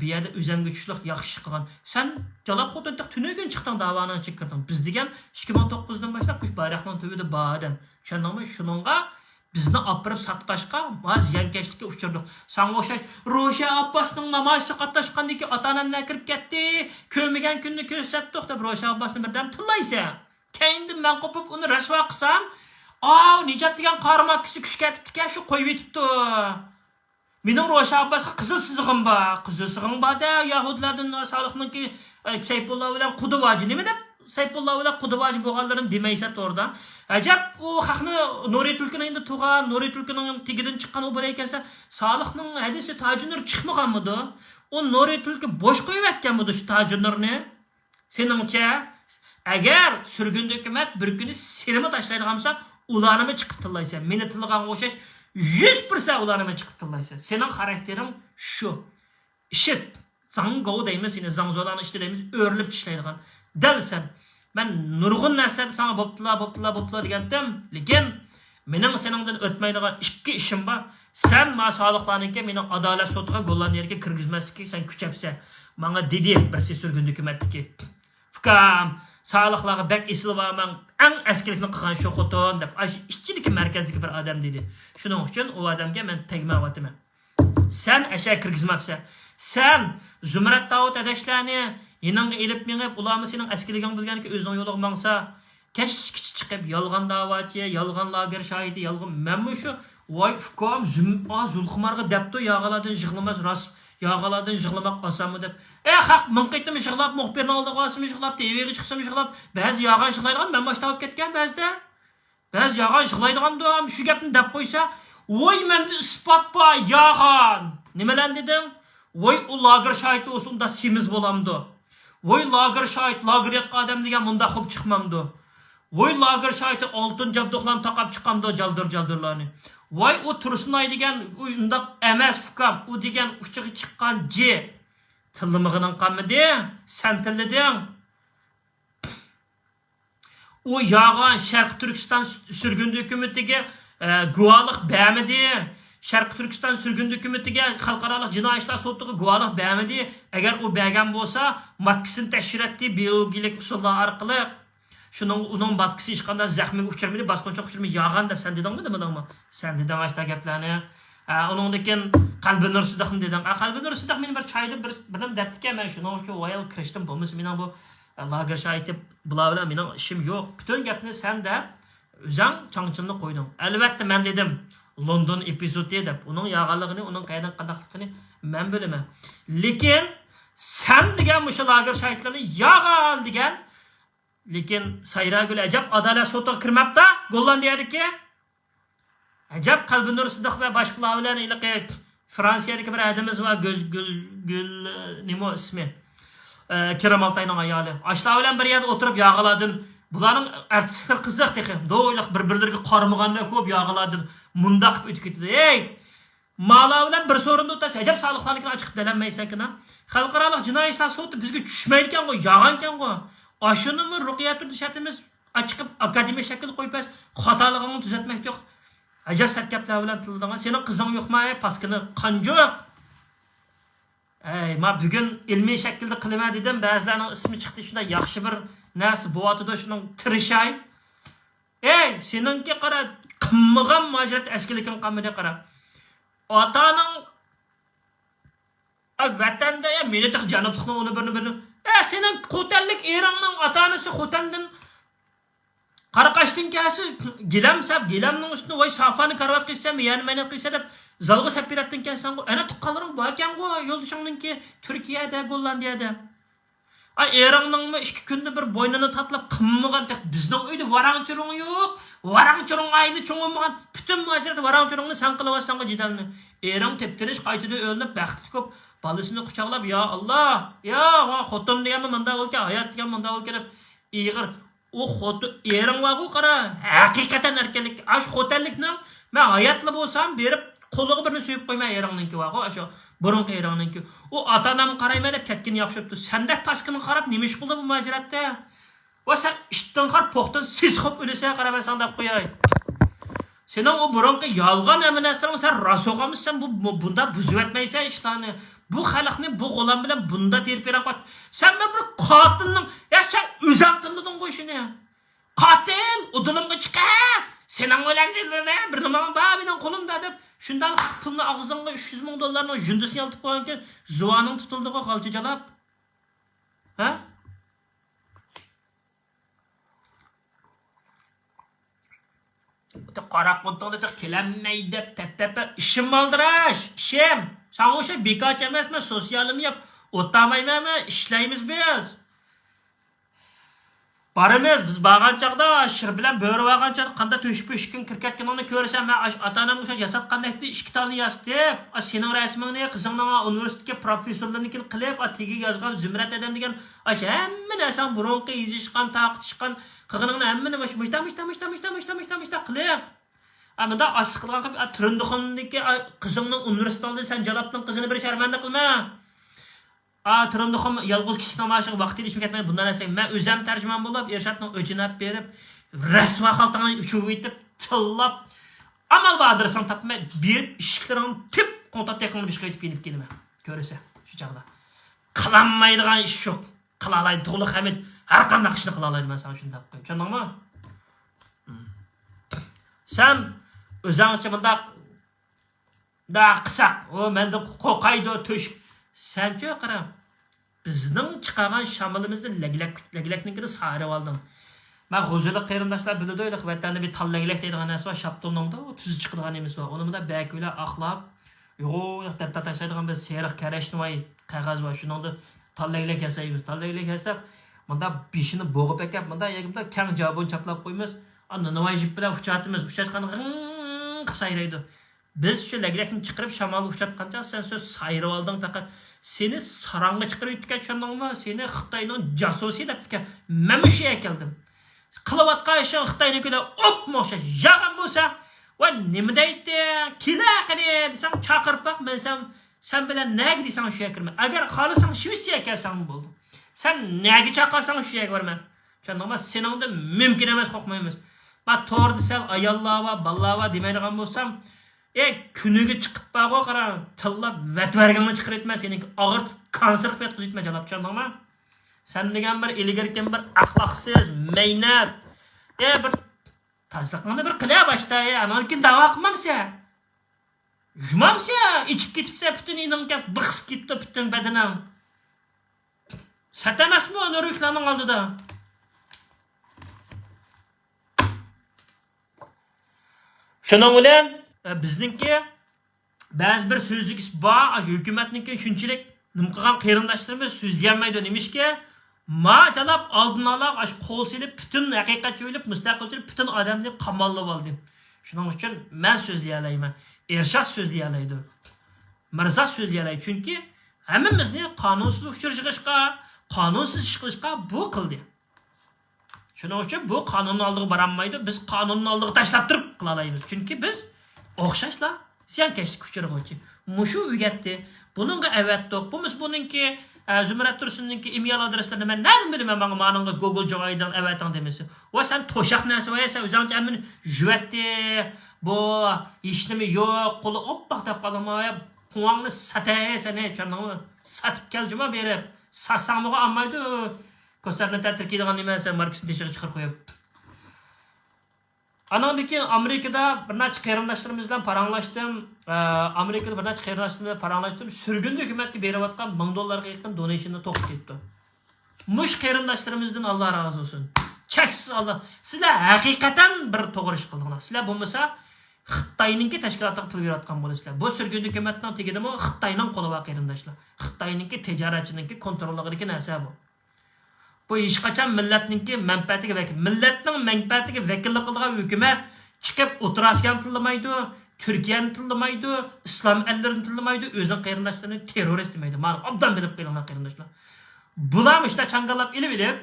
bu yerda o'zimga tushliq yaxshi qilgan. Sen jalab qo'tdiq tunugun chiqding, davoni chiqarding. Biz degan 2009 dan boshlab qush bayroqning tubida bor edim. Tushundingmi? Shuningga bizni opirib satqashqa vaz yankashlikka uchirdik. Sen o'xshash Ro'sha Abbosning namoyishga qatnashgandagi ota-onamlar kirib ketdi. Ko'rmagan kunni ko'rsatdik deb Ro'sha Abbosni birdan tillaysan. Keyindan men qo'pib uni rasvo qilsam, Nijat degan qahramonkisi kuch ketibdi-kan, shu qo'yib etibdi. Mening Ro'sha Abbosga qizil sizig'im bor. Qizil sig'im borda Yahudlardan soliqniki Sayfullo bilan Quduvoji nima deb Sayfullo bilan Quduvoji bo'lganlarini demaysa to'g'ridan. Ajab u haqni Nuri Tulkining endi tug'an, Nuri Tulkining tegidan chiqqan u bir ekansa, Soliqning hadisi Tajinur chiqmaganmidi? U Nuri Tulki bo'sh qo'yib atganmidi shu Tajinurni? Seningcha, agar surgun hukumat bir kuni senimi tashlaydigan bo'lsa, ularni chiqib tillaysan. Meni tilgan o'xshash 100% ularni chiqib tillaysan. Sening xaraktering shu. Ishit, zango deymiz, seni zangzolarni ishlaymiz, o'rilib tishlaydigan. Dalsan. Ben nurg'un narsani sana bo'ptilar degandim, lekin mening seningdan o'tmaydigan ikki ishim bor. Sen ma soliqlarningga meni adolat sotiga gollan yerga kirgizmaslikka sen kuchapsan. Menga dedi birsi surgun hukumatniki. Fikam soliqlarga bak isilvaman, eng askilikni qilgan shu xotin deb ishchilik markazidagi bir odam dedi. Shuning uchun u odamga men tegmayapman. Sen asha kirgizmabsan. Sen Zumrat Davud adashlarni Yinangga elib mengib, ularni sening askiligan bilganki o'zing yo'liga mangsa, kech chiqib yolg'on da'vatchi, yolg'on lager shohidi, yolg'on menmi shu voy fukom zulxumarga debdi yog'alardan yig'lamas ras, yog'alardan yig'lamoq osonmi deb. Haq minqitimi yig'lab, muxbirning oldiga olsam yig'lab, TVga chiqsam yig'lab, ba'zi yog'on yig'laydigan men boshtab ketgan ba'zida. Ba'zi yog'on yig'laydigandim, shu gapni deb qo'ysa, voy menda isbot bor yog'on. Nimalar dedim? Voy u lager shohidi o'sunda semiz bo'lamdi. Voy lager şahit, lager yatqa adam degan munda xo'p chiqmamdi. Voy lager şahiti oltin jabduqlarni taqab chiqamdi jaldir-jaldirlarni. Voy u Tursunay degan u undaq emas fukam, u degan uchiga chiqqan J. Tillimig'ining qamidi, sen tillading. U yog'on Sharq Turkiston surgun hukumatiga guvohlik bermadi. Sharq Turkiston surgun hukumatiga xalqaro jinoiy ishlar sotiga guvohlik bermadi. Agar u bergan bo'lsa, matkisini tekshir etdi biologik usullar orqali. Uning matkisi hech qanday zaxmiga uchirmaydi, bosqinchoq uchirmaydi, yog'on deb sen dedingmi, demedingmi? Sen deding ashta gaplarni. Uningdan keyin Qalbi Nur Sidiqni deding. Qalbi Nur Sidiq meni bir choyda bilim debdi-ki, men shuning uchun voyal kirishdim, bo'lmasa mening bu lager shahidi bular bilan mening ishim yo'q. Butun gapni sen deb o'zing changchilni qo'yding. Albatta men dedim London epizodi deb, uning yog'onligini, uning qaydan qandaqligini men bilaman. Lekin sen degan shu lager shahidlarni yog'on degan, lekin Sayragul ajab adolat sotiga kirmabdi, Gollandiyadagi. Ajab Qalbi Nur Sidiq va boshqalar bilan iliqi Fransiyadagi bir adimiz va Gul nima ismi? Kerem Altayning ayoli. Ashlar bilan bir yerda o'tirib yog'oladin. Bularning artistlar qiziq teqim. Do'yliq bir-birlariga qarmaganda ko'p yog'oladin. Mundaq o'tib ketdi. Ey! Mala bilan bir so'rinda o'tasiz. Ajab soliqlarnikini ochiq dalanmaysan-ki. Xalqaro jinoiy ishlar sudi bizga tushmaydigan qo'y, yag'ankan qo'y. Ashunimi ruqiyat shartimiz ochiqib akademiya shaklda qo'yibsiz. Xatolig'ini tuzatmak yo'q. Ajab satgaplar bilan tildigan. Sening qizing yo'qmi? Paskini qanjoq? Ma bugun ilmiy shaklda qilma dedim. Ba'zilarning ismi chiqdi. Shunda yaxshi bir narsa bo'yatida shuning tirishay. Seningki qara qimmagan majrat askilikin qamida qara. Otaning vatanda ya meni tiq janublikning uni birini. Sening qo'tanlik erangning ota-onasi qo'tandan qaraqashdan kelsa, gilamning ustini voy safani karvat qilsam, yana meni qilsa deb zalga sapiratdan kelsan, ana tuqqanlaring bor ekan-ku, yo'ldishingninki Turkiyada, Gollandiyada. Erangning 2 kunda bir bo'ynini tatlab qimmagan tiq bizning uyda varangchiring yo'q. Varangchiring ayli cho'ngmagan butun majrat varangchiringni san qilib olsanga jidalni. Erang teptirish qaytida o'linib baxtli ko'p balasini quchoqlab ya Allah, ya xotin deganmi menda bo'lgan, hayot degan menda bo'lgan deb ig'ir o xotin erang va qara haqiqatan erkalik. Ash xotinlikni men hayotli bo'lsam berib qo'liga birini so'yib qo'ymay erangninki va shu burunqi erangninki. O ota-onam qarayma deb ketgin yaxshibdi. Senda paskini qarab nima ish qildi bu majratda? Va sen ishdan qarab po'xtin siz xo'p o'lisa qaramasang deb qo'yay. Sening o burunqi yolg'on aminastraң sen rasoqamsan bunda buzib etmaysan ishlarni. Bu xalqni bu g'olam bilan bunda terib beran qo'y. Sen bir qotilning sen o'zing tilding qo'y shuni. Qotil udulimga chiqar. Sening o'laninglar bir nima bor mening qo'limda deb shundan pulni og'zingga 300 ming dollarning jundisini olib qo'yganki, zuvaning tutildi-ku qalchi jalab. Qara qo'ntongda kelanmay deb tap-tap ishim oldirash, ishim. Sen o'sha bekorchi emasmi, sotsialimni yap, o'tamaymanmi, ishlaymiz biz. Barimiz biz borgan chaqda shir bilan bo'ri olgan chaqda qanday to'shib-to'shkin kirkatganini ko'rsam, men ota-onam o'sha jasad qanday 2 tonni yasdib, sening rasmingni qizingning universitetga professorlarni qilib, tegi yozgan Zumrat adam degan hamma narsani burunqi yozishgan, taqitishgan, qig'iningni hammani mishta qilib. Amanda asqilgan qilib Turindixonniki qizingning universitetida sen jalobning qizini bir sharmanda qilma. Turindixon yolg'iz kichikning mashiga vaqtida ishga ketmay bundan narsa men o'zim tarjimon bo'lib, Ershadning o'chinab berib, rasma xaltani uchib etib, tillab, amal badirsan topmay, bir ishlaring tip kontat yaqinni bir qaytib yenib kelma. Ko'rsa, shu chaqda. Qilanmaydigan ish yo'q. Qila oladi to'liq Hamid, har qanday ishni qila oladi men sana shunday qo'yib. Tushundingmi? Sen o'zingcha bunda qisaq, menda qo'qaydi to'sh. Sen-chi qara. Bizning chiqargan shamilimizni laglaknikini sarib oldim. Men g'o'jalik qarindoshlar biladi, vatanda bir tallaglak deydigan narsa bor, shaptomnomda tuzi chiqadigan emas bor. Uni bunda baklar axlab, yo'q deb tashlaydigan bir seriq karashnoy qog'oz bor. Shuningda tallaglak yasaymiz. Tallaglak yasab, bunda beshini bo'g'ib ekab, bunda yagimda kang javobini chaplab qo'ymiz. Ana navoy jip bilan uchatimiz. Uchatgan sayraydi. Biz shu laglakni chiqarib shamol uchatgancha sen so'z sayrib olding faqat. Seni sarangga chiqarib yetgan tushundingmi? Seni Xitoyning jasosi deb ekan. Men o'sha keldim. Qilayotgan ishing Xitoynikida o'pmoqcha yag'an bo'lsa, va nima deydi? Kela qani desam chaqirib baq, men sen bilan nega desam shu yerga kirma. Agar xohlasang Shvetsiyaga kelsang bo'ldi. Sen nega chaqirsan shu yerga borma. Tushundingmi? Seningda mumkin emas, qo'rqmaymiz. Men to'g'ri sal ayollar va ballar va demaydigan bo'lsam, kuniga chiqib bago qara, tillab vatvarganni chiqarib etmas, sening og'ir kanser qilib yetkazib jalab, tushundingmi? Sen degan bir ilgirkan bir axloqsiz, meynat, bir tasliqni bir qila boshda, amalkin davo qilmamsa. Jumamsa, ichib ketibsa, butun inonkas biqsib ketdi butun badanam. Satamasmi nuriklarning oldida? Shuning bilan bizningki ba'zi bir so'zlik bor, hukumatniki shunchalik nim qilgan qarindoshlarimiz so'zlayolmaydi nimishki, ma jalab oldin olaq qo'l silib butun haqiqat jo'ylab mustaqilchilik butun odamni qamollab oldim. Shuning uchun men so'zlay olmayman. Ershad so'zlay oladi. Mirzo so'zlay oladi. Chunki hammamizni qonunsiz uchirishga, qonunsiz ish qilishga bu qildi. Shuning uchun bu qonunning oldiga borolmaydi. Biz qonunning oldiga tashlab turib qila olamiz. Chunki biz o'xshashlar, ziyankeşlik uçurğucu. Muşu ügetdi. Bununla evetdik. Bununki Zümrət Tursun'unki email adreslerini ben nereden bileyim ben bana Google Cevay'dan evetan demesi. O sen toşak nesi var sen özünce emin jüvetti. Bu işlemi yok. Kolu oppak da kalmaya puanını sataya seni çanını satıp gelcime berip satsanmığa almaydı. Kosternetten Türkiye'de anlaymaysa Marks'ın teşekkür çıkar koyup. Anandaki Amerika'da bir neçe qarindoshlarımızla paranlaştım. Amerika'da bir neçe qarindoshlarımızla paranlaştım. Sürgün hükümetke berip atkan $1000'ga yaqin donationni to'xtatib ketdi. Mush qarindoshlarımızdan Allah razı olsun. Cheksiz Allah. Sizlar haqiqatan bir to'g'ri ish qildinglar. Sizlar bo'lmasa Xitoyninki tashkilotiga pul berayotgan bo'lasizlar. Bu sürgün hükümetning tegidimi Xitoyning qo'li va qarindoshlar. Xitoyninki tijoratchininki kontrolligidagi narsa bu. Bu hech qachon millatninki manfaatiga vakil. Millatning manfaatiga vakillik qilgan hukumat chiqib o'tirasigan tillamaydi, Turkiyani tillamaydi, islom allarini tillamaydi, o'zining qarindoshlarini terrorist demaydi. Mana obdan bilib qo'yinglar qarindoshlar. Bular ishda changalab ilib,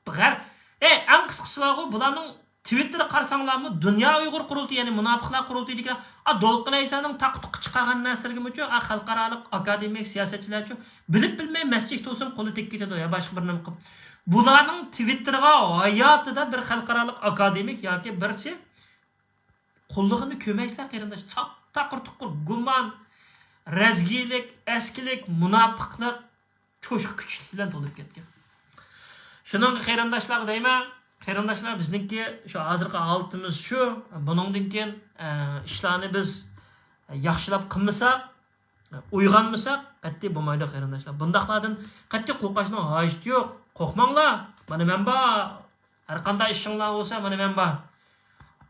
bigar eng qisqasi bor, bularning Twitter'da qarasanglarmi, Dunyo Uyg'ur qurultiyi, ya'ni munofiqlar qurultiyi degan, Dolqin Aysaning taqtuqi chiqargan narsalarga uchun, xalqaro akademik siyosatchilar uchun bilib bilmay masjid to'sin qo'li tek ketadi ya boshqa bir nima qilib. Bularning Twitter'ga hayotida bir xalqaro akademik yoki birchi qullig'ini ko'maysizlar qarindosh. Taqir-tuqir gumon, razgilik, eskilik, munofiqlik, cho'shq kuchlik bilan to'lib ketgan. Shuning qarindoshlar deyman. Qarindoshlar bizningki shu hozirgi holatimiz shu. Buningdan keyin ishlarni biz yaxshilab qilmasak, uyg'onmasak, qat'iy bo'lmaydi qarindoshlar. Bundaqlardan qat'iy qo'rqishning hojati yo'q. Qo'rqmanglar. Mana men bor. Har qanday ishinglar bo'lsa, mana men bor.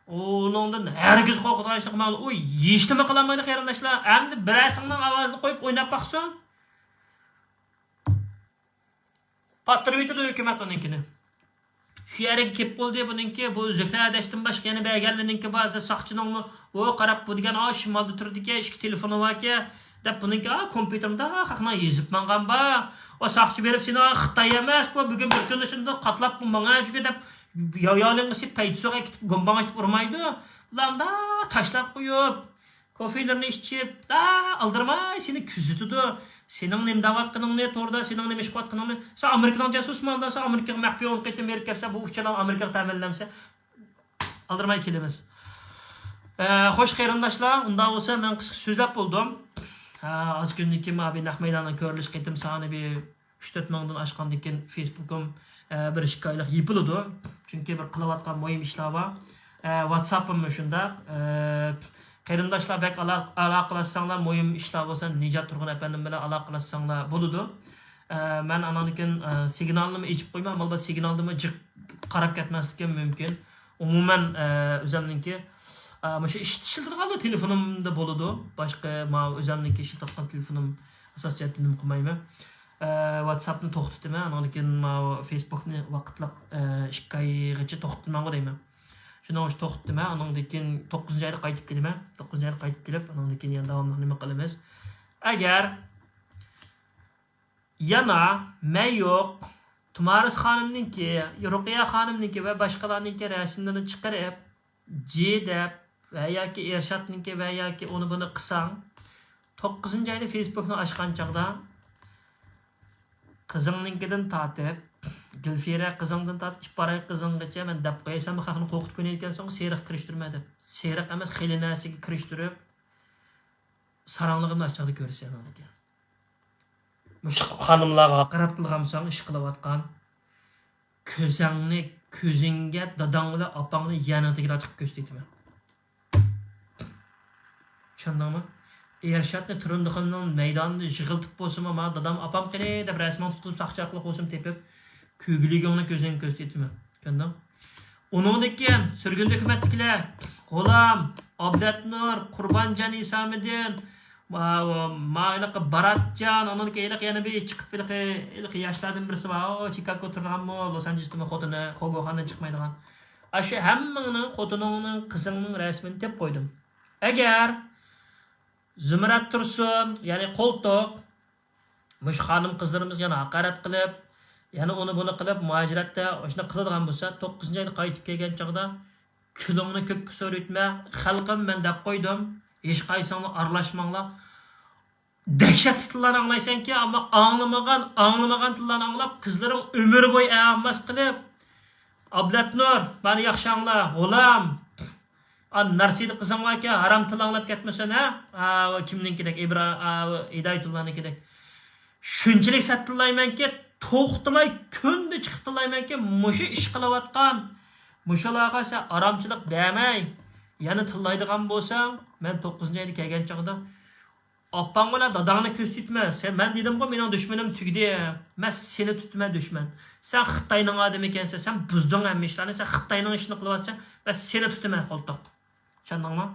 Onundan hergiz qo'rqitishni qilmanglar. U hech nima qilmaydi qarindoshlar. Endi birasingning ovozini qo'yib o'ynab baqsin. Pattirib o'tadi hukumat uninkini. Şu yerga kelib bo'ldi buningki, bu Zöhrədəşdən başqa yana bəgəllininki bazı saqçınыңmı, o qarab bu degan shimolda turdiki, ishki telefoni var-ki, deb buningki, kompyuterimda haqna yezib mangan ba. O saqçı berib seni Xitoy emas, bu bugun bir kun ichida qatlab bu manga juga deb yo'yolingisi paytso'ga ketib gombang ochib urmaydi. Ularni tashlab qo'yib, kofelerini ichib, aldirmay seni kuzatadi. Sening nima davatqiningni to'rda, sening nima ish qilayotganingni, sen Amerikaning jasusmanda, sen Amerikaga maxfiy olib ketib berib kelsa, bu uchala Amerikaga ta'minlansa, aldirmay kelamiz. Xo'sh qarindoshlar, unda bo'lsa men qisqa so'zlab bo'ldim. Az kundan keyin Abi Nahmaydanning ko'rilish qitim soni bir 3-4 mingdan oshgandan keyin Facebookum bir 2 oylik yipiladi. Chunki bir qilayotgan muhim ishlar bor. WhatsApp'im shunda. Qarindoshlar bek aloqalashsanglar, muhim ishlar bo'lsa, Nijat Turg'un apandim bilan aloqalashsanglar bo'ladi. Men ananikin signalni ichib qo'yman, albatta signalni jiq qarab ketmasligi mumkin. Umuman o'zimninki mana ishiltirgan telefonimda bo'ladi. Boshqa men o'zimninki ishiltirgan telefonim asosiyatini nima qilmayman. WhatsAppni to'xtatdim, ananikin Facebookni vaqtlab 2 oygacha to'xtatman deyman. Şuna hoş toxtdim, ondan keyin 9-oyda qaytib kelaman. 9-oyda qaytib kelib, ondan keyin yana davomli nima qilamiz. Agar yana men yo'q, Tumaris xonimninki, Ruqiya xonimninki va boshqalarninki rasmlarini chiqarib, jedab va yoki Ershadninki va yoki uni buni qilsang, 9-oyda Facebookni ochgan chaqda qizingninkidan tortib Gülfira qizingdan tortib Iparay qizinggacha men deb qo'ysam, xalqni qo'rqitib qo'yayotgan so'ng seriq kirishtirma deb. Seriq emas, xilinasiga kirishtirib sarangligimni ochchaqda ko'rsan ekan. Mush xonimlarga haqorat qilgansan, ish qilayotgan. Ko'zingga dadang bilan opangni yanatiga chiqib ko'rsatayman. Tushundingmi? Ershadni Turundixonning maydonida yig'iltib bo'lsa-mu, men dadam opam qilay deb rasman tutib saqchaqliq bo'lsin tepib Kögülüğünü gözün gösterdim. Gördün? Onundan keyin sürgün hükümetlikler, Qo'lam, Abdatnur, Qurbanjon Isamiddin, Ma'iliq Baratjon, ondan keyin yana bir chiqib ilq yoshlardan birisi bor. O Chicago turganmi, Los Angelesda xotini, Qo'goxondan chiqmaydigan. Shu hammaning xotinining, qizining rasmini deb qo'ydim. Agar Zumrat Tursun, ya'ni qo'ltoq, mush xonim qizlarimiz yana haqorat qilib, yani onu bunu qilib muajiratda o'shni qiladigan bo'lsa, 9-oyda qaytib kelgan chaqda kulingni ko'kka so'ritma, xalqim men deb qo'ydim. Hech qaysinglar aralashmanglar. Dehşetli tillarni anglaysanki, ammo anglamagan tillarni anglab, qizlaring umr bo'yi amas qilib, Ablatnur, bani yaxshi angla, g'ulam. Narsida qizinglarga haram til anglab ketmasin, ha? Kimninkidek, Hidayatullohnikidek. Shunchalik sattillaymanki, to'xtamay kunda chiqib tillaymanki, mushu ish qilayotgan, mushularga sen aramchilik demay, yana tillaydigan bo'lsang, men 9-oyda kelgan chog'da Opang bilan dadangni ko'z tutma. Men dedim-ku, mening dushmanim tugdi. Men seni tutma dushman. Sen Xitoyning odami ekansan, sen buzding hamma ishlarni, sen Xitoyning ishini qilyapsan, men seni tutaman qo'ltoq. Tushundingmi?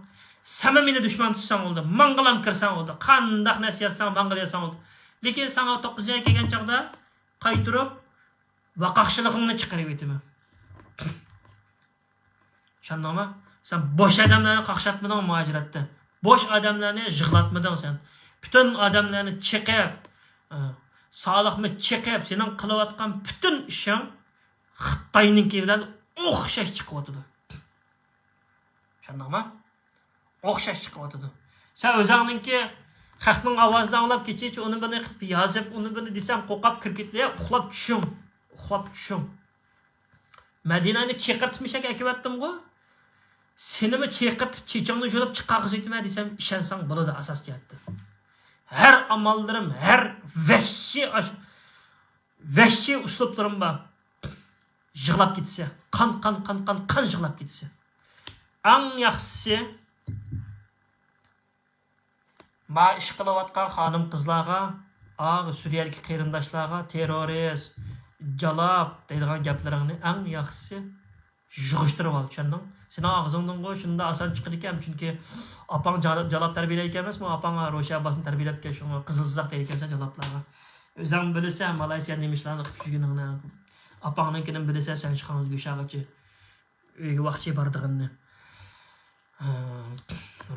Sen meni dushman tutsang bo'ldi, mangalam kirsang bo'ldi, qandoq nasiyatsang, mangalaysan bo'ldi. Lekin sen 9-oyga kelgan chog'da qaytirib vaqoqchiligingni chiqarib etaman. Tushundingmi? Sen bosh odamlarni qaqshatmading muajiratda. Boş adamlarını yığlatmadın sen. Bütün adamlarını çekip, sağlıkını çekip, senin kılıvatkan bütün işin Xitayninki bilan o'xshash chiqyapti. Tushundingmi? O'xshash chiqyapti. Sen o'zingninki xalqning ovozini anglab kechichi, uni buni qilib yozib, uni buni desam qo'qab kirkitlar, uxlab tushing. Madinani chaqirtmishak akbatdim-ku. Senimi çeqirtib chechangni yo'lab chiqarg'iz etma desam ishonsang bo'ladi asos jihatda. Har amallarim, har vahshiy uslublarim bor. Yig'lab ketsa, qon yig'lab ketsa. Eng yaxshisi ma ish qilayotgan xonim qizlarga, Suriyalik qarindoshlarga terrorist, jalab deydigan gaplaringni eng yaxshisi yig'ishtirib ol, tushunding? Sen ağzından qo'y, shunda oson chiqadi ekan, chunki opang jalab tarbiyalaydi emasmi? Opang Ro'sha abbosini tarbiyalab kelgan, qizil ziq deydi ekansan jalablarga. O'zing bilasan, Malayziya nemishlarni qilib yurganingni. Opangninkini bilasan, sen chiqamiz go'shag'ichi. Uyga vaqtchi bordig'inni.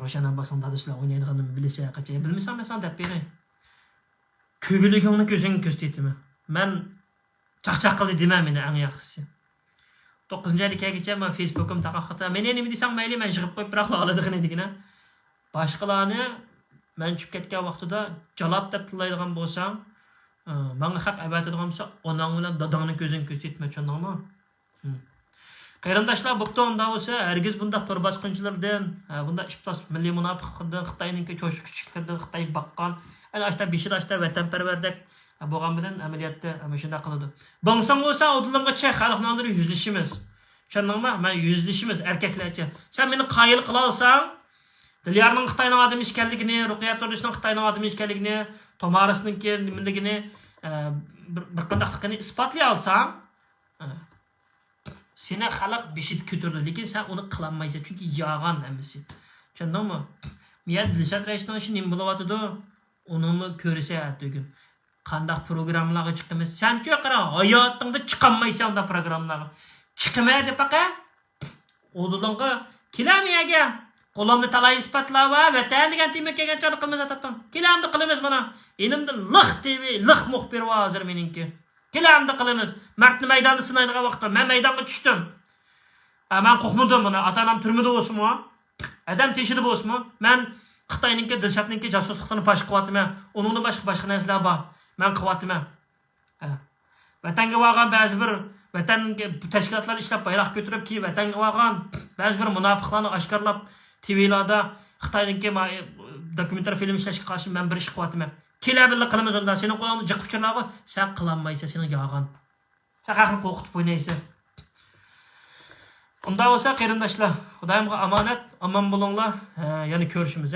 Ro'sha abbosning dadislar o'ynaydiganini bilasan, qacha. Bilmasam men sen deb beray. Ko'giligingni ko'zing ko'rsataymi? Men chaqchaq qildi demam meni eng yaxshisi. 9-oyga kelguncha men Facebookim taqoqata. Meni nima desang mayli, men yig'ib qo'yib biroq oladigan edigina. Boshqalarni men chiqib ketgan vaqtida jalab deb tillaydigan bo'lsam, menga haq abatadigan bo'lsa, onang bilan dadangni ko'zing ko'rsatma, tushundingmi? Qarindoshlar bo'pti unda bo'lsa, hargiz bunda tor bosqinchilardan, bunda iflos milliy munofiqlardan, Xitoyninki cho'shiq kuchliklardan Xitoy baqqan, ana ashta beshidashda vatanparvarlik bo'lgan bilan amaliyotda ana shunday qiladi. Bongsang bo'lsa, o'dilinggacha xalqning oldida yuzlashimiz. Tushundingmi? Men yuzlashimiz erkaklarcha. Sen meni qoyil qila olsang, Dilyarning Xitoyning odami ekanligini, Ruqiyat Turdishning Xitoyning odami ekanligini, Tomarisninki nimaligini bir qandaqligini isbotlay olsang, seni xalq beshit ko'tardi, lekin sen uni qilolmaysan, chunki yog'on hammasi. Tushundingmi? Men Dilshod Raisning ishi nima bo'layotdi? Unimi ko'rsa bugun. Qandaq programmalarga chiqamiz. Sen-chi qara, hayotingda chiqolmaysan unda programmalarga. Chiqmay deb baqa. O'dilingga kelamiyaga. Qo'limda talay isbotlab va vatan degan tema kelgan chog'da qilmasa tatam. Kelamda qilamiz mana. Elimda liq TV, liq muxbir va hozir meningki. Kelamda qilamiz. Martni maydonda sinaydigan vaqtda men maydonga tushdim. Men qo'rqmadim buni. Ota-onam turmada bo'lsinmi? Adam teshida bo'lsinmi? Men Xitoyninki, Dilshodninki josuslikni pash qilyapman. Uningni boshqa narsalar bor. Men qilyapman. Vatanga borgan ba'zi bir vatanga tashkilotlar ishlab bayroq ko'tarib ki vatanga borgan ba'zi bir munofiqlarni oshkorlab TVlarda Xitoyninki dokumentar film ishlashga qarshi men bir ish qilyapman. Kelabilik qilamiz unda. Sening qo'lingda jiq uchirnog'i sen qilolmaysan, seni yog'on. Sen haqni qo'rqitib o'ynaysan. Unda bo'lsa qarindoshlar, Xudoyimga omonat, omon bo'linglar. Yana ko'rishimiz,